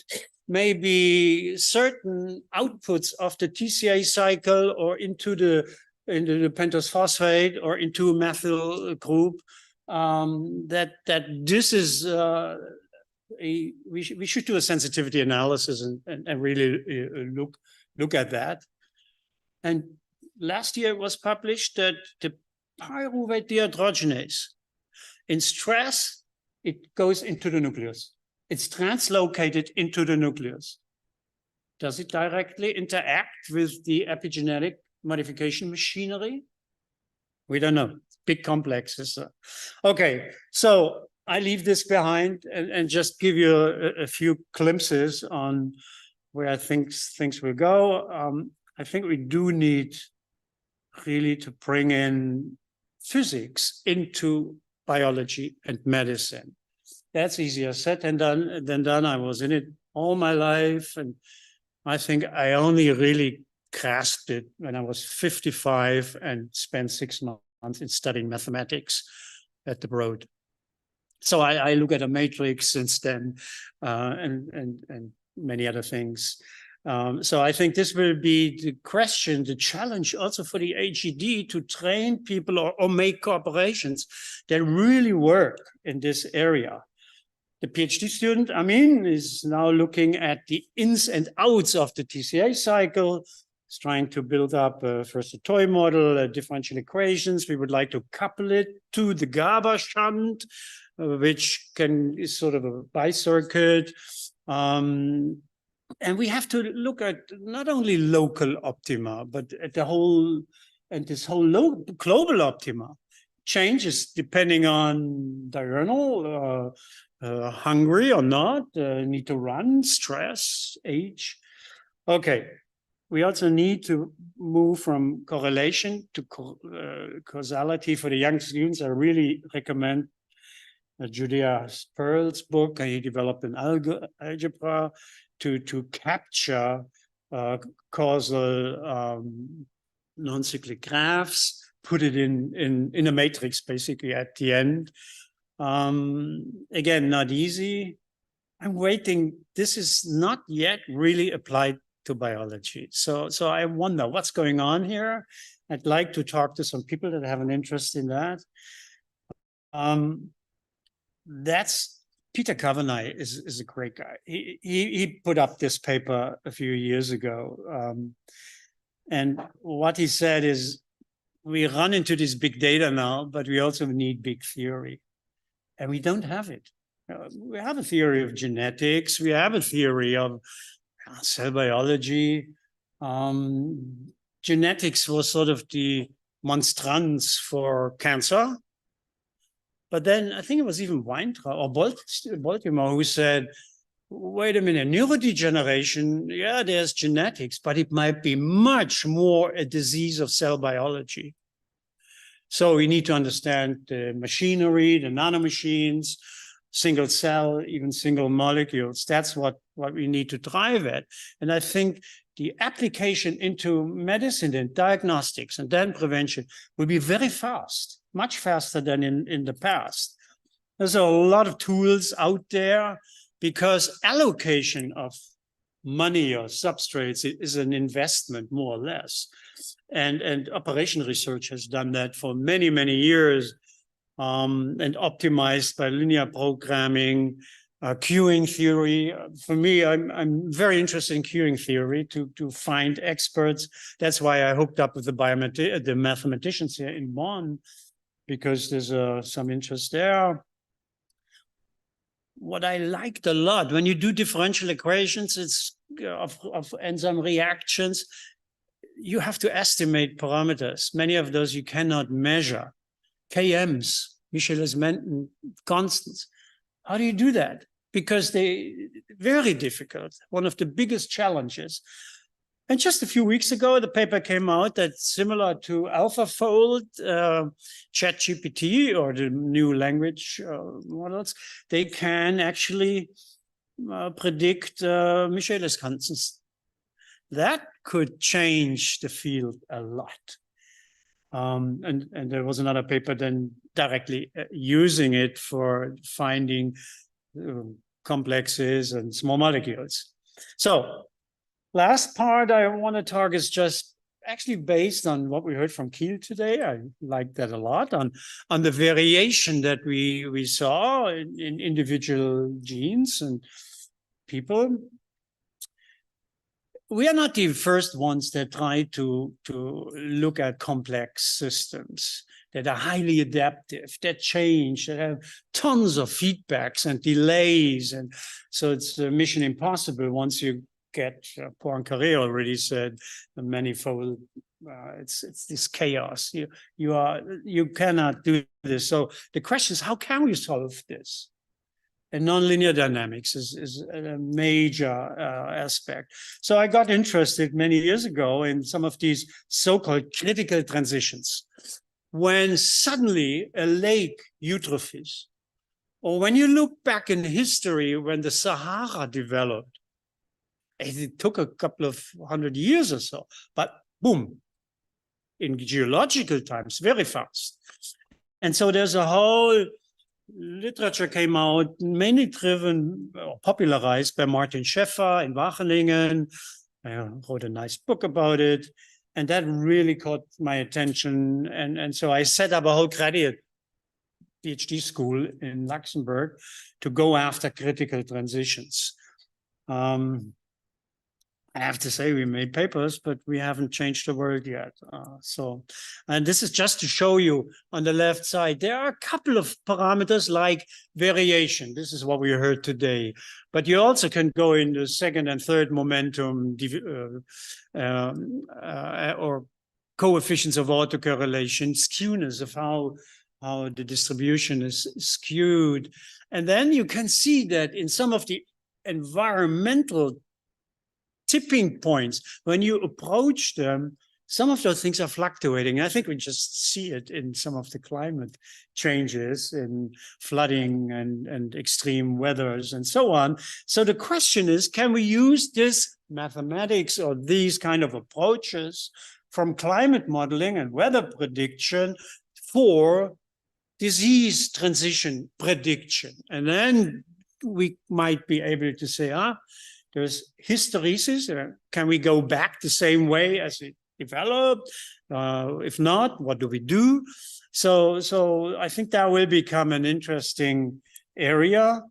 maybe certain outputs of the TCA cycle or into the pentose phosphate or into a methyl group. That this is we should do a sensitivity analysis and really look at that. And last year it was published that the pyruvate dehydrogenase in stress, it goes into the nucleus. It's translocated into the nucleus. Does it directly interact with the epigenetic modification machinery? We don't know. Big complexes. Okay, so I leave this behind and just give you a few glimpses on where I think things will go. I think we do need really to bring in physics into biology and medicine. That's easier said than done. I was in it all my life, and I think I only really grasped it when I was 55 and spent 6 months in studying mathematics at the Broad. So I look at a matrix since then, and many other things. So I think this will be the question, the challenge also for the AGD to train people or make corporations that really work in this area. The PhD student, Amin, is now looking at the ins and outs of the TCA cycle. He's trying to build up first a toy model, differential equations. We would like to couple it to the GABA shunt, which is sort of a bicircuit. And we have to look at not only local optima, but at the whole, and this whole global optima changes depending on diurnal, hungry or not, need to run, stress, age. Okay, we also need to move from correlation to causality. For the young students, I really recommend Judea Pearl's book. He developed an algebra to capture causal non-cyclic graphs, put it in a matrix basically at the end. Again, not easy. I'm waiting. This is not yet really applied to biology. So I wonder what's going on here. I'd like to talk to some people that have an interest in that. That's Peter Kavanagh is a great guy. He put up this paper a few years ago. And what he said is, we run into this big data now, but we also need big theory. And we don't have it. We have a theory of genetics. We have a theory of cell biology. Genetics was sort of the monstrans for cancer. But then I think it was even Weintraub or Baltimore who said, wait a minute, neurodegeneration, yeah, there's genetics, but it might be much more a disease of cell biology. So we need to understand the machinery, the nanomachines, single cell, even single molecules. That's what we need to drive at. And I think the application into medicine and diagnostics and then prevention will be very fast, much faster than in the past. There's a lot of tools out there because allocation of money or substrates is an investment, more or less. And operation research has done that for many, many years, and optimized by linear programming, queuing theory. For me, I'm very interested in queuing theory to find experts. That's why I hooked up with the mathematicians here in Bonn, because there's some interest there. What I liked a lot, when you do differential equations, it's of enzyme reactions, you have to estimate parameters. Many of those you cannot measure. KMs, Michaelis-Menten constants. How do you do that? Because they very difficult, one of the biggest challenges. And just a few weeks ago, the paper came out that's similar to AlphaFold, ChatGPT, or the new language models. They can actually predict Michaelis constants. That could change the field a lot. And there was another paper then directly using it for finding complexes and small molecules. So last part I want to talk is just actually based on what we heard from Kiel today. I like that a lot, on the variation that we saw in individual genes and people. We are not the first ones that try to look at complex systems that are highly adaptive, that change, that have tons of feedbacks and delays. And so it's a mission impossible once you get, Poincaré already said, a manifold, it's this chaos. You cannot do this. So the question is, how can we solve this? And nonlinear dynamics is a major aspect. So I got interested many years ago in some of these so-called critical transitions, when suddenly a lake eutrophies, or when you look back in history when the Sahara developed, it took a couple of 100 years or so, but boom, in geological times, very fast. And so there's a whole literature came out, mainly driven or popularized by Martin Scheffer in Wageningen. I wrote a nice book about it, and that really caught my attention. And so I set up a whole graduate PhD school in Luxembourg to go after critical transitions. I have to say we made papers, but we haven't changed the world yet. And this is just to show you on the left side, there are a couple of parameters like variation. This is what we heard today. But you also can go in the second and third momentum or coefficients of autocorrelation, skewness of how the distribution is skewed. And then you can see that in some of the environmental tipping points, when you approach them, some of those things are fluctuating. I think we just see it in some of the climate changes, in flooding and extreme weathers and so on. So the question is, can we use this mathematics or these kind of approaches from climate modeling and weather prediction for disease transition prediction? And then we might be able to say, there's hysteresis. Can we go back the same way as it developed? If not, what do we do? So I think that will become an interesting area.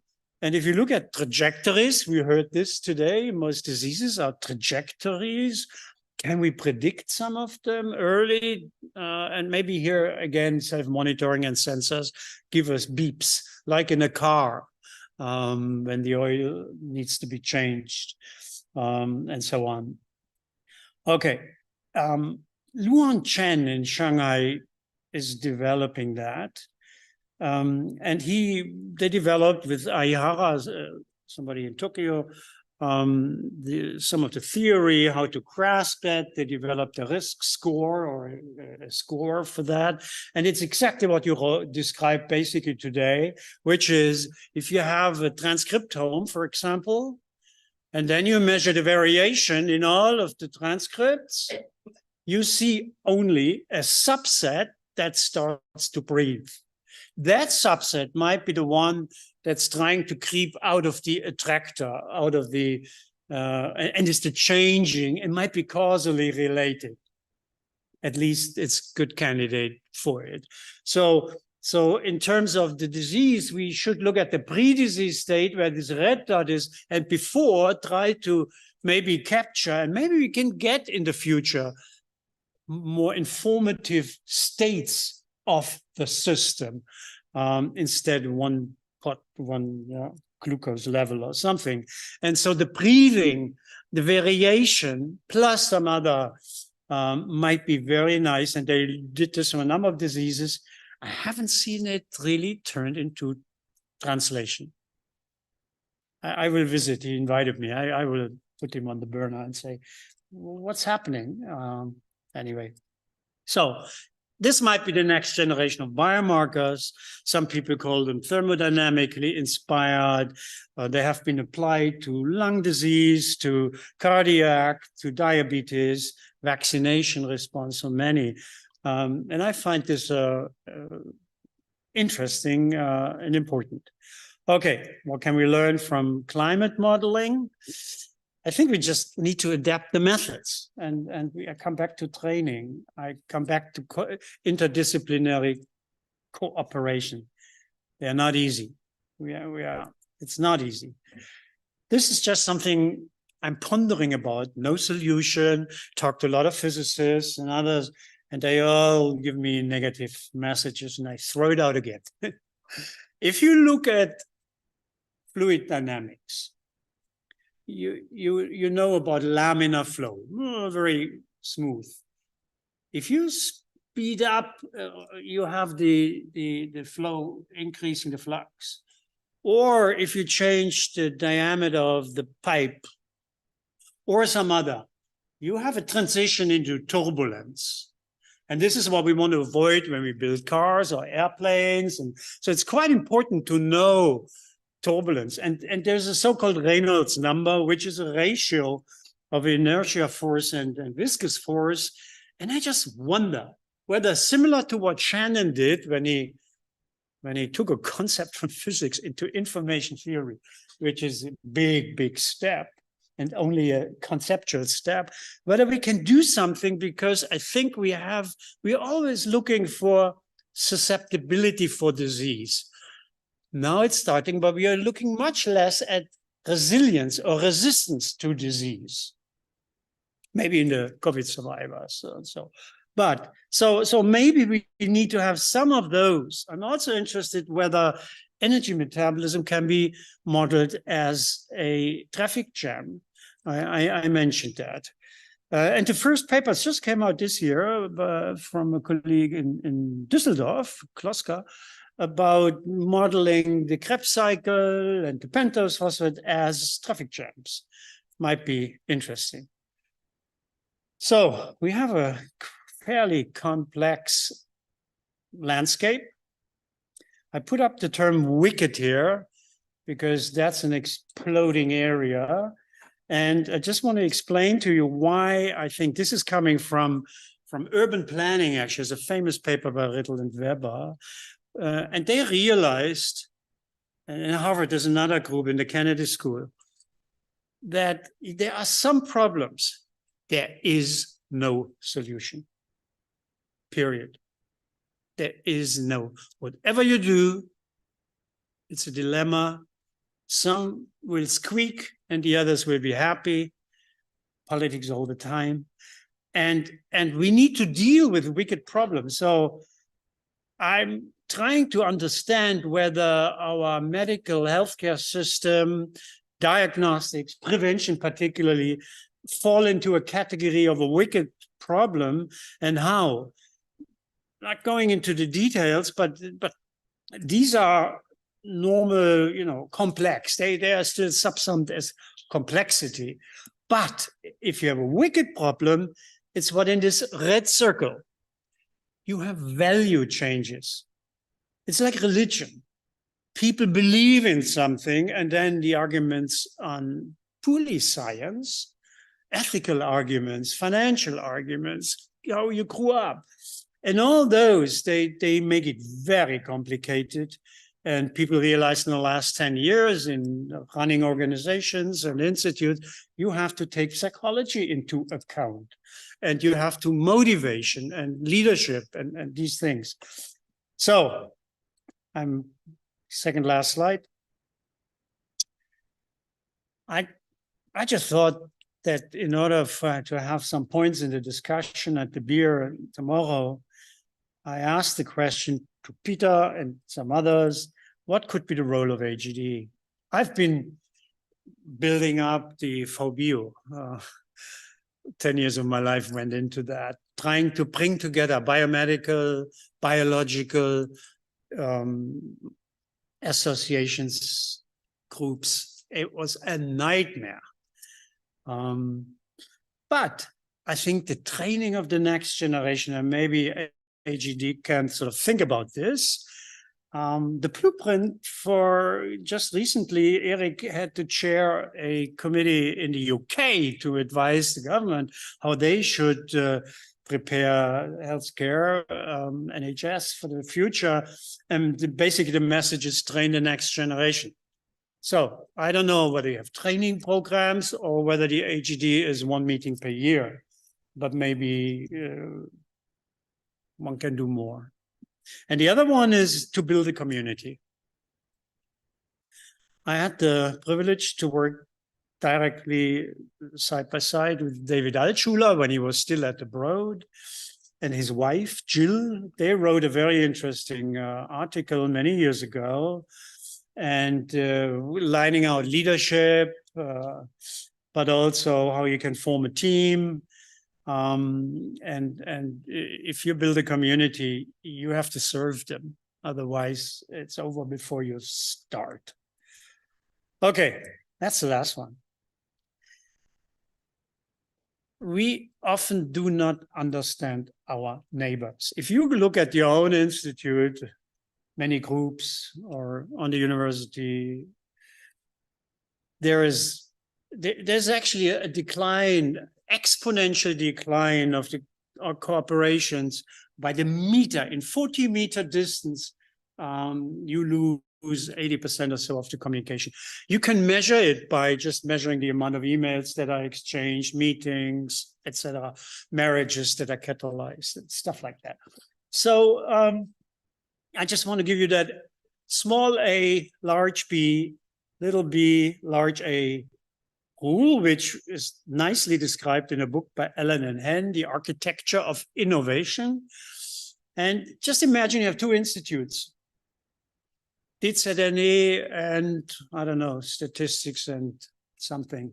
And if you look at trajectories, we heard this today, most diseases are trajectories. Can we predict some of them early? And maybe here again, self-monitoring and sensors give us beeps, like in a car. When the oil needs to be changed, and so on. Okay, Luan Chen in Shanghai is developing that, and they developed with Aihara, somebody in Tokyo, some of the theory, how to grasp that. They developed a risk score or a score for that. And it's exactly what you described basically today, which is if you have a transcriptome, for example, and then you measure the variation in all of the transcripts, you see only a subset that starts to breathe. That subset might be the one that's trying to creep out of the attractor, out of the, and is the changing, it might be causally related. At least it's a good candidate for it. So in terms of the disease, we should look at the pre-disease state where this red dot is, and before try to maybe capture, and maybe we can get in the future more informative states of the system, instead one glucose level or something. And so the breathing, the variation, plus some other might be very nice. And they did this on a number of diseases. I haven't seen it really turned into translation. I will visit. He invited me. I will put him on the burner and say, what's happening? Anyway, so this might be the next generation of biomarkers. Some people call them thermodynamically inspired. They have been applied to lung disease, to cardiac, to diabetes, vaccination response, so many. And I find this interesting and important. Okay, what can we learn from climate modeling? I think we just need to adapt the methods, and I come back to training. I come back to interdisciplinary cooperation. They're not easy. It's not easy. This is just something I'm pondering about. No solution. Talked to a lot of physicists and others, and they all give me negative messages, and I throw it out again. If you look at fluid dynamics, you know about laminar flow, very smooth. If you speed up, you have the flow increasing the flux. Or if you change the diameter of the pipe or some other, you have a transition into turbulence. And this is what we want to avoid when we build cars or airplanes. And so it's quite important to know turbulence. And there's a so-called Reynolds number, which is a ratio of inertia force and viscous force. And I just wonder whether, similar to what Shannon did when he took a concept from physics into information theory, which is a big, big step and only a conceptual step, whether we can do something, because I think we're always looking for susceptibility for disease. Now it's starting, but we are looking much less at resilience or resistance to disease. Maybe in the COVID survivors. So maybe we need to have some of those. I'm also interested whether energy metabolism can be modeled as a traffic jam. I mentioned that. And the first papers just came out this year from a colleague in Düsseldorf, Kloska, about modeling the Krebs cycle and the pentose phosphate as traffic jams. Might be interesting. So we have a fairly complex landscape. I put up the term wicked here because that's an exploding area. And I just want to explain to you why I think this is coming from urban planning. Actually, it's a famous paper by Rittel and Weber. And they realized, and in Harvard, there's another group in the Kennedy School, that there are some problems. There is no solution, period. There is no, whatever you do, it's a dilemma. Some will squeak and the others will be happy. Politics all the time. And we need to deal with wicked problems. So I'm trying to understand whether our medical healthcare system, diagnostics, prevention particularly, fall into a category of a wicked problem, and how. Not going into the details, but these are normal, complex. They are still subsumed as complexity. But if you have a wicked problem, it's what in this red circle. You have value changes. It's like religion. People believe in something, and then the arguments on purely science, ethical arguments, financial arguments, how you grew up, and all those, they make it very complicated. And people realize in the last 10 years in running organizations and institutes, you have to take psychology into account, and you have to motivation and leadership and these things. So I'm second last slide. I just thought that in order to have some points in the discussion at the beer tomorrow, I asked the question to Peter and some others, what could be the role of AGD? I've been building up the FOBIO. 10 years of my life went into that, trying to bring together biomedical, biological associations, groups. It was a nightmare. But I think the training of the next generation, and maybe AGD can sort of think about this. The blueprint for just recently, Eric had to chair a committee in the UK to advise the government how they should prepare healthcare, NHS for the future. And basically the message is train the next generation. So I don't know whether you have training programs or whether the AGD is one meeting per year, but maybe one can do more. And the other one is to build a community. I had the privilege to work directly side by side with David Altschuler when he was still at the Broad, and his wife, Jill. They wrote a very interesting article many years ago, and lining out leadership, but also how you can form a team. And if you build a community, you have to serve them. Otherwise, it's over before you start. Okay, that's the last one. We often do not understand our neighbors. If you look at your own institute, many groups, or on the university, there's actually a decline, exponential decline of our corporations by the meter. In 40-meter distance, you lose 80% or so of the communication. You can measure it by just measuring the amount of emails that are exchanged, meetings, etc., marriages that are catalyzed, and stuff like that. So I just want to give you that small a, large B, little b, large A rule, which is nicely described in a book by Allen and Henn, The Architecture of Innovation. And just imagine you have two institutes, DZNE and, I don't know, statistics and something.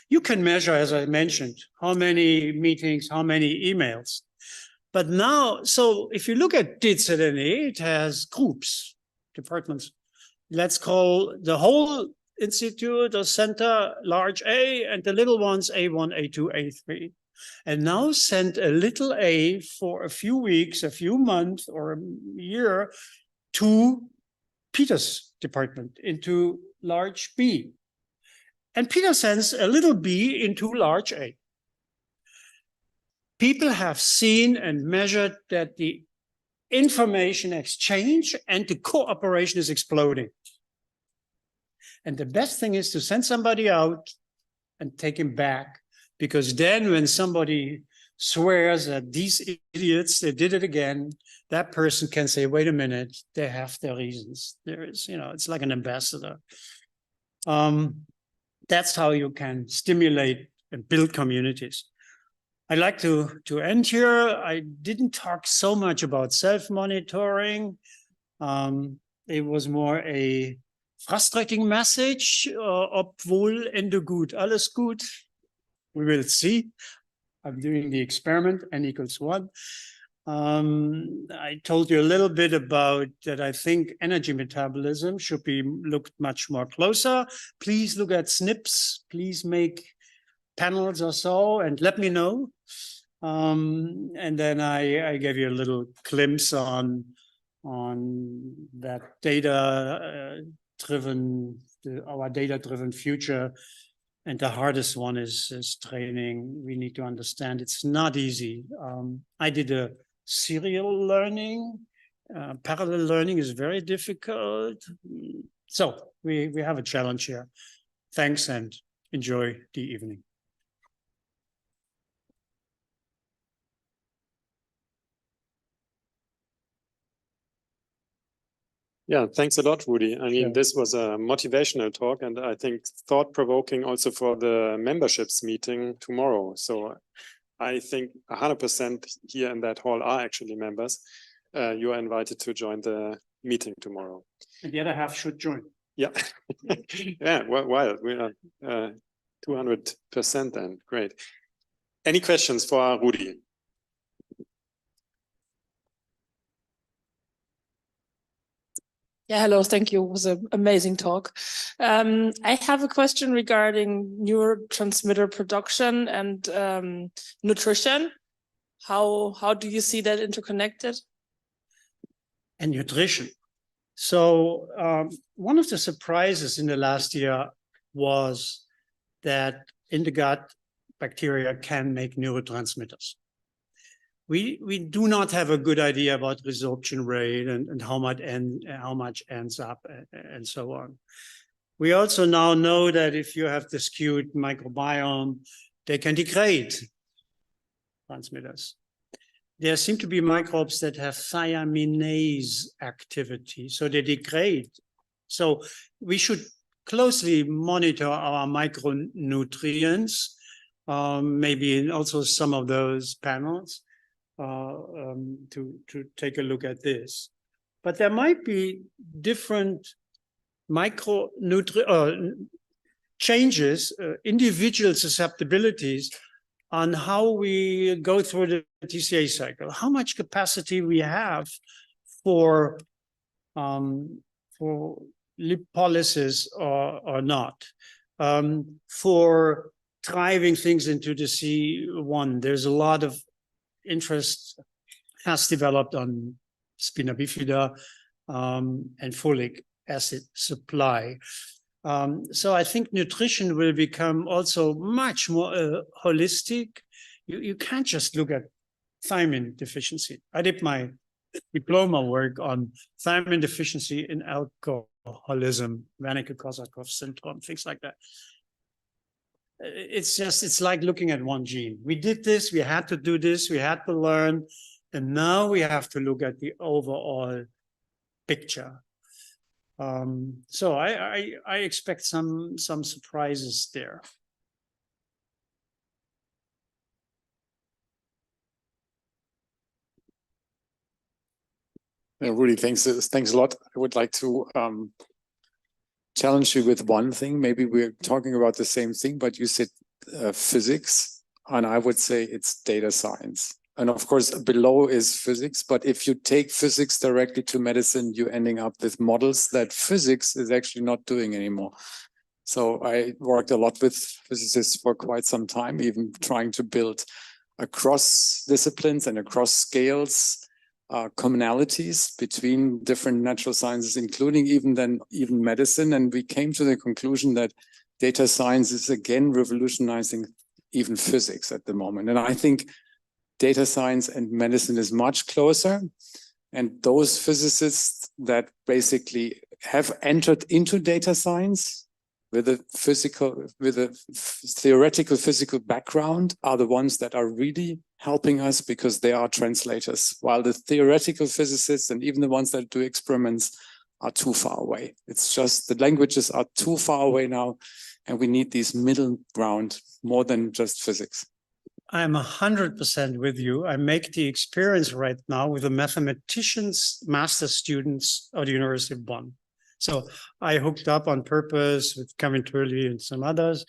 You can measure, as I mentioned, how many meetings, how many emails. But now, so if you look at DZNE, it has groups, departments. Let's call the whole institute or center large A and the little ones A1, A2, A3. And now send a little a for a few weeks, a few months, or a year to Peter's department, into large B. And Peter sends a little b into large A. People have seen and measured that the information exchange and the cooperation is exploding. And the best thing is to send somebody out and take him back, because then when somebody swears that these idiots, they did it again, that person can say, wait a minute, they have their reasons. There is, it's like an ambassador. That's how you can stimulate and build communities. I'd like to end here. I didn't talk so much about self-monitoring. It was more a frustrating message, obwohl Ende gut, alles gut. We will see. I'm doing the experiment, n equals 1. I told you a little bit about that. I think energy metabolism should be looked much more closer. Please look at SNPs. Please make panels or so and let me know. And then I gave you a little glimpse on that our data-driven future. And the hardest one is training. We need to understand it's not easy. I did a serial learning. Parallel learning is very difficult. So we have a challenge here. Thanks and enjoy the evening. Yeah, thanks a lot, Rudi. I mean, This was a motivational talk, and I think thought-provoking also for the memberships meeting tomorrow. So I think 100% here in that hall are actually members. You are invited to join the meeting tomorrow. And the other half should join. Yeah. Yeah, well, we are 200% then. Great. Any questions for Rudi? Yeah, hello, thank you. It was an amazing talk. I have a question regarding neurotransmitter production and nutrition. How do you see that interconnected? And nutrition. So one of the surprises in the last year was that in the gut, bacteria can make neurotransmitters. We do not have a good idea about resorption rate and how much ends up and so on. We also now know that if you have the skewed microbiome, they can degrade transmitters. There seem to be microbes that have thiaminase activity, so they degrade. So we should closely monitor our micronutrients, maybe also some of those panels, to take a look at this. But there might be different changes, individual susceptibilities on how we go through the TCA cycle, how much capacity we have for lipolysis or not, for driving things into the C1. There's a lot of interest has developed on spina bifida and folic acid supply. So I think nutrition will become also much more holistic. You can't just look at thiamine deficiency. I did my diploma work on thiamine deficiency in alcoholism, Wernicke-Korsakoff syndrome, things like that. It's like looking at one gene. We did this, we had to do this, we had to learn, and now we have to look at the overall picture. So I expect some surprises there. Rudi, thanks a lot. I would like to challenge you with one thing. Maybe we're talking about the same thing, but you said physics, and I would say it's data science. And of course, below is physics, but if you take physics directly to medicine, you're ending up with models that physics is actually not doing anymore. So I worked a lot with physicists for quite some time, even trying to build across disciplines and across scales, commonalities between different natural sciences, including even medicine. And we came to the conclusion that data science is again revolutionizing even physics at the moment. And I think data science and medicine is much closer. And those physicists that basically have entered into data science with a theoretical physical background are the ones that are really helping us because they are translators, while the theoretical physicists and even the ones that do experiments are too far away. It's just the languages are too far away now, and we need these middle ground more than just physics. I'm 100% with you. I make the experience right now with the mathematicians, master students of the University of Bonn. So I hooked up on purpose with Kevin Turley and some others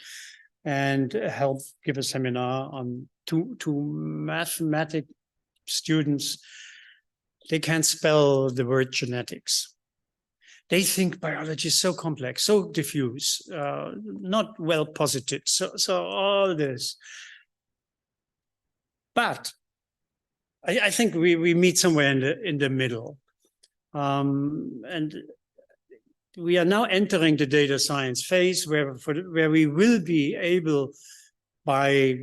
and helped give a seminar on two mathematic students. They can't spell the word genetics. They think biology is so complex, so diffuse, not well posited. So all this. But I think we meet somewhere in the middle. And we are now entering the data science phase where we will be able by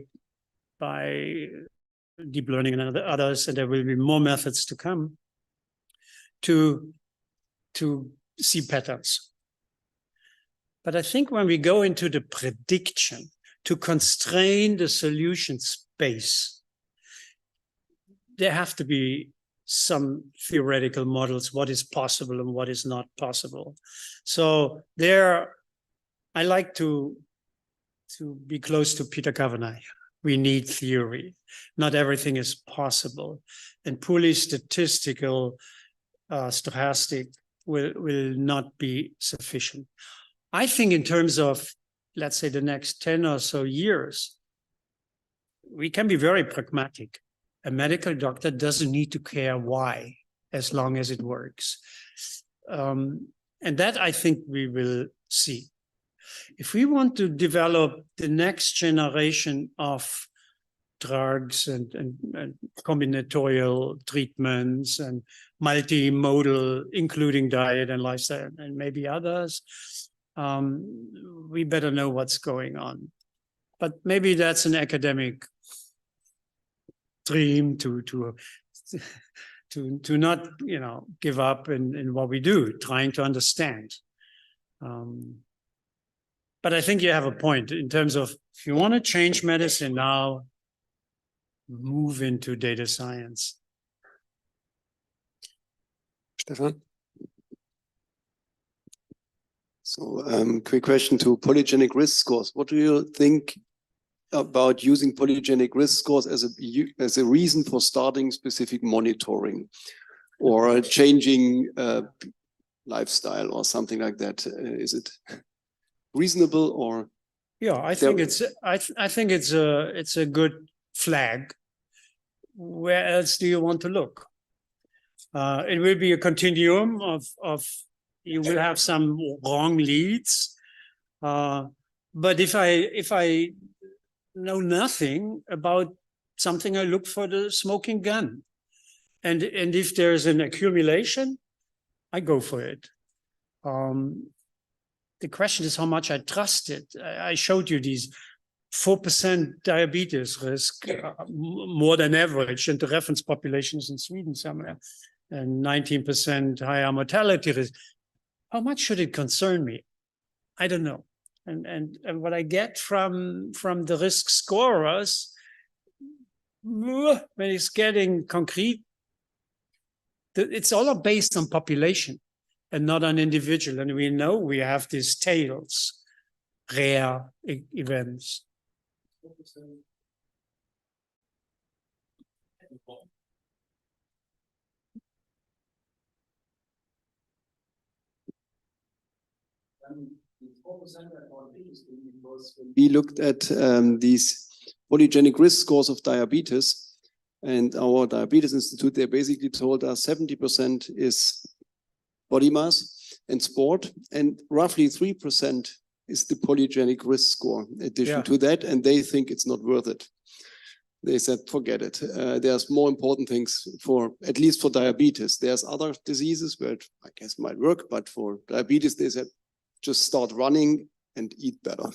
deep learning and others, and there will be more methods to come, to see patterns. But I think when we go into the prediction, to constrain the solution space, there have to be some theoretical models, what is possible and what is not possible. So there, I like to be close to Peter Kavanagh. We need theory. Not everything is possible. And purely statistical, stochastic will not be sufficient. I think in terms of, let's say, the next 10 or so years, we can be very pragmatic. A medical doctor doesn't need to care why, as long as it works. And that I think we will see. If we want to develop the next generation of drugs and combinatorial treatments and multimodal, including diet and lifestyle and maybe others. We better know what's going on. But maybe that's an academic dream to not, you know, give up in what we do, trying to understand. But I think you have a point in terms of if you want to change medicine now, move into data science. Stefan? So, quick question to polygenic risk scores. What do you think about using polygenic risk scores as a reason for starting specific monitoring or changing lifestyle or something like that? Is it reasonable or? Yeah, I think it's a good flag. Where else do you want to look? It will be a continuum of you will have some wrong leads. But if I know nothing about something, I look for the smoking gun. And if there's an accumulation, I go for it. The question is how much I trust it. I showed you these 4% diabetes risk, more than average, and the reference population is in Sweden somewhere, and 19% higher mortality risk. How much should it concern me? I don't know. And what I get from the risk scorers, when it's getting concrete, it's all based on population and not on individual. And we know we have these tails, rare events. We looked at these polygenic risk scores of diabetes, and our Diabetes Institute, they basically told us 70% is body mass and sport, and roughly 3% is the polygenic risk score in addition to that, and they think it's not worth it. They said, forget it. There's more important things for, at least for diabetes. There's other diseases where it, I guess, might work, but for diabetes, they said, just start running and eat better.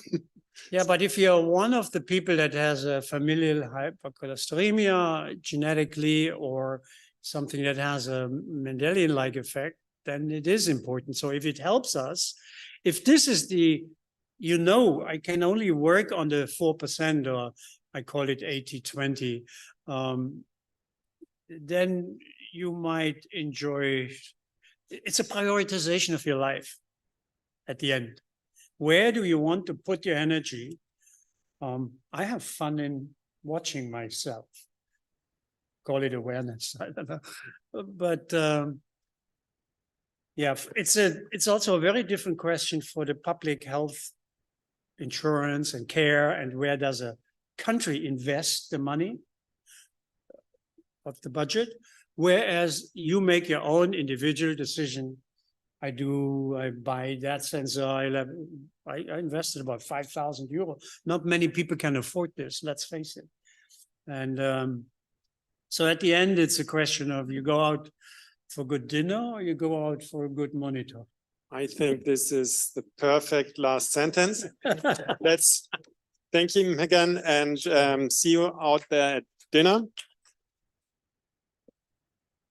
Yeah, but if you're one of the people that has a familial hypercholesteremia genetically or something that has a Mendelian-like effect, then it is important. So if it helps us, if this is the, you know, I can only work on the 4%, or I call it 80-20, then you might enjoy, it's a prioritization of your life at the end. Where do you want to put your energy? I have fun in watching myself. Call it awareness, I don't know. But yeah, it's also a very different question for the public health insurance and care, and where does a country invest the money of the budget, whereas you make your own individual decision. I buy that sensor. I invested about 5,000 euro. Not many people can afford this, let's face it. And so at the end, it's a question of you go out for good dinner or you go out for a good monitor. I think this is the perfect last sentence. Let's thank him again and see you out there at dinner.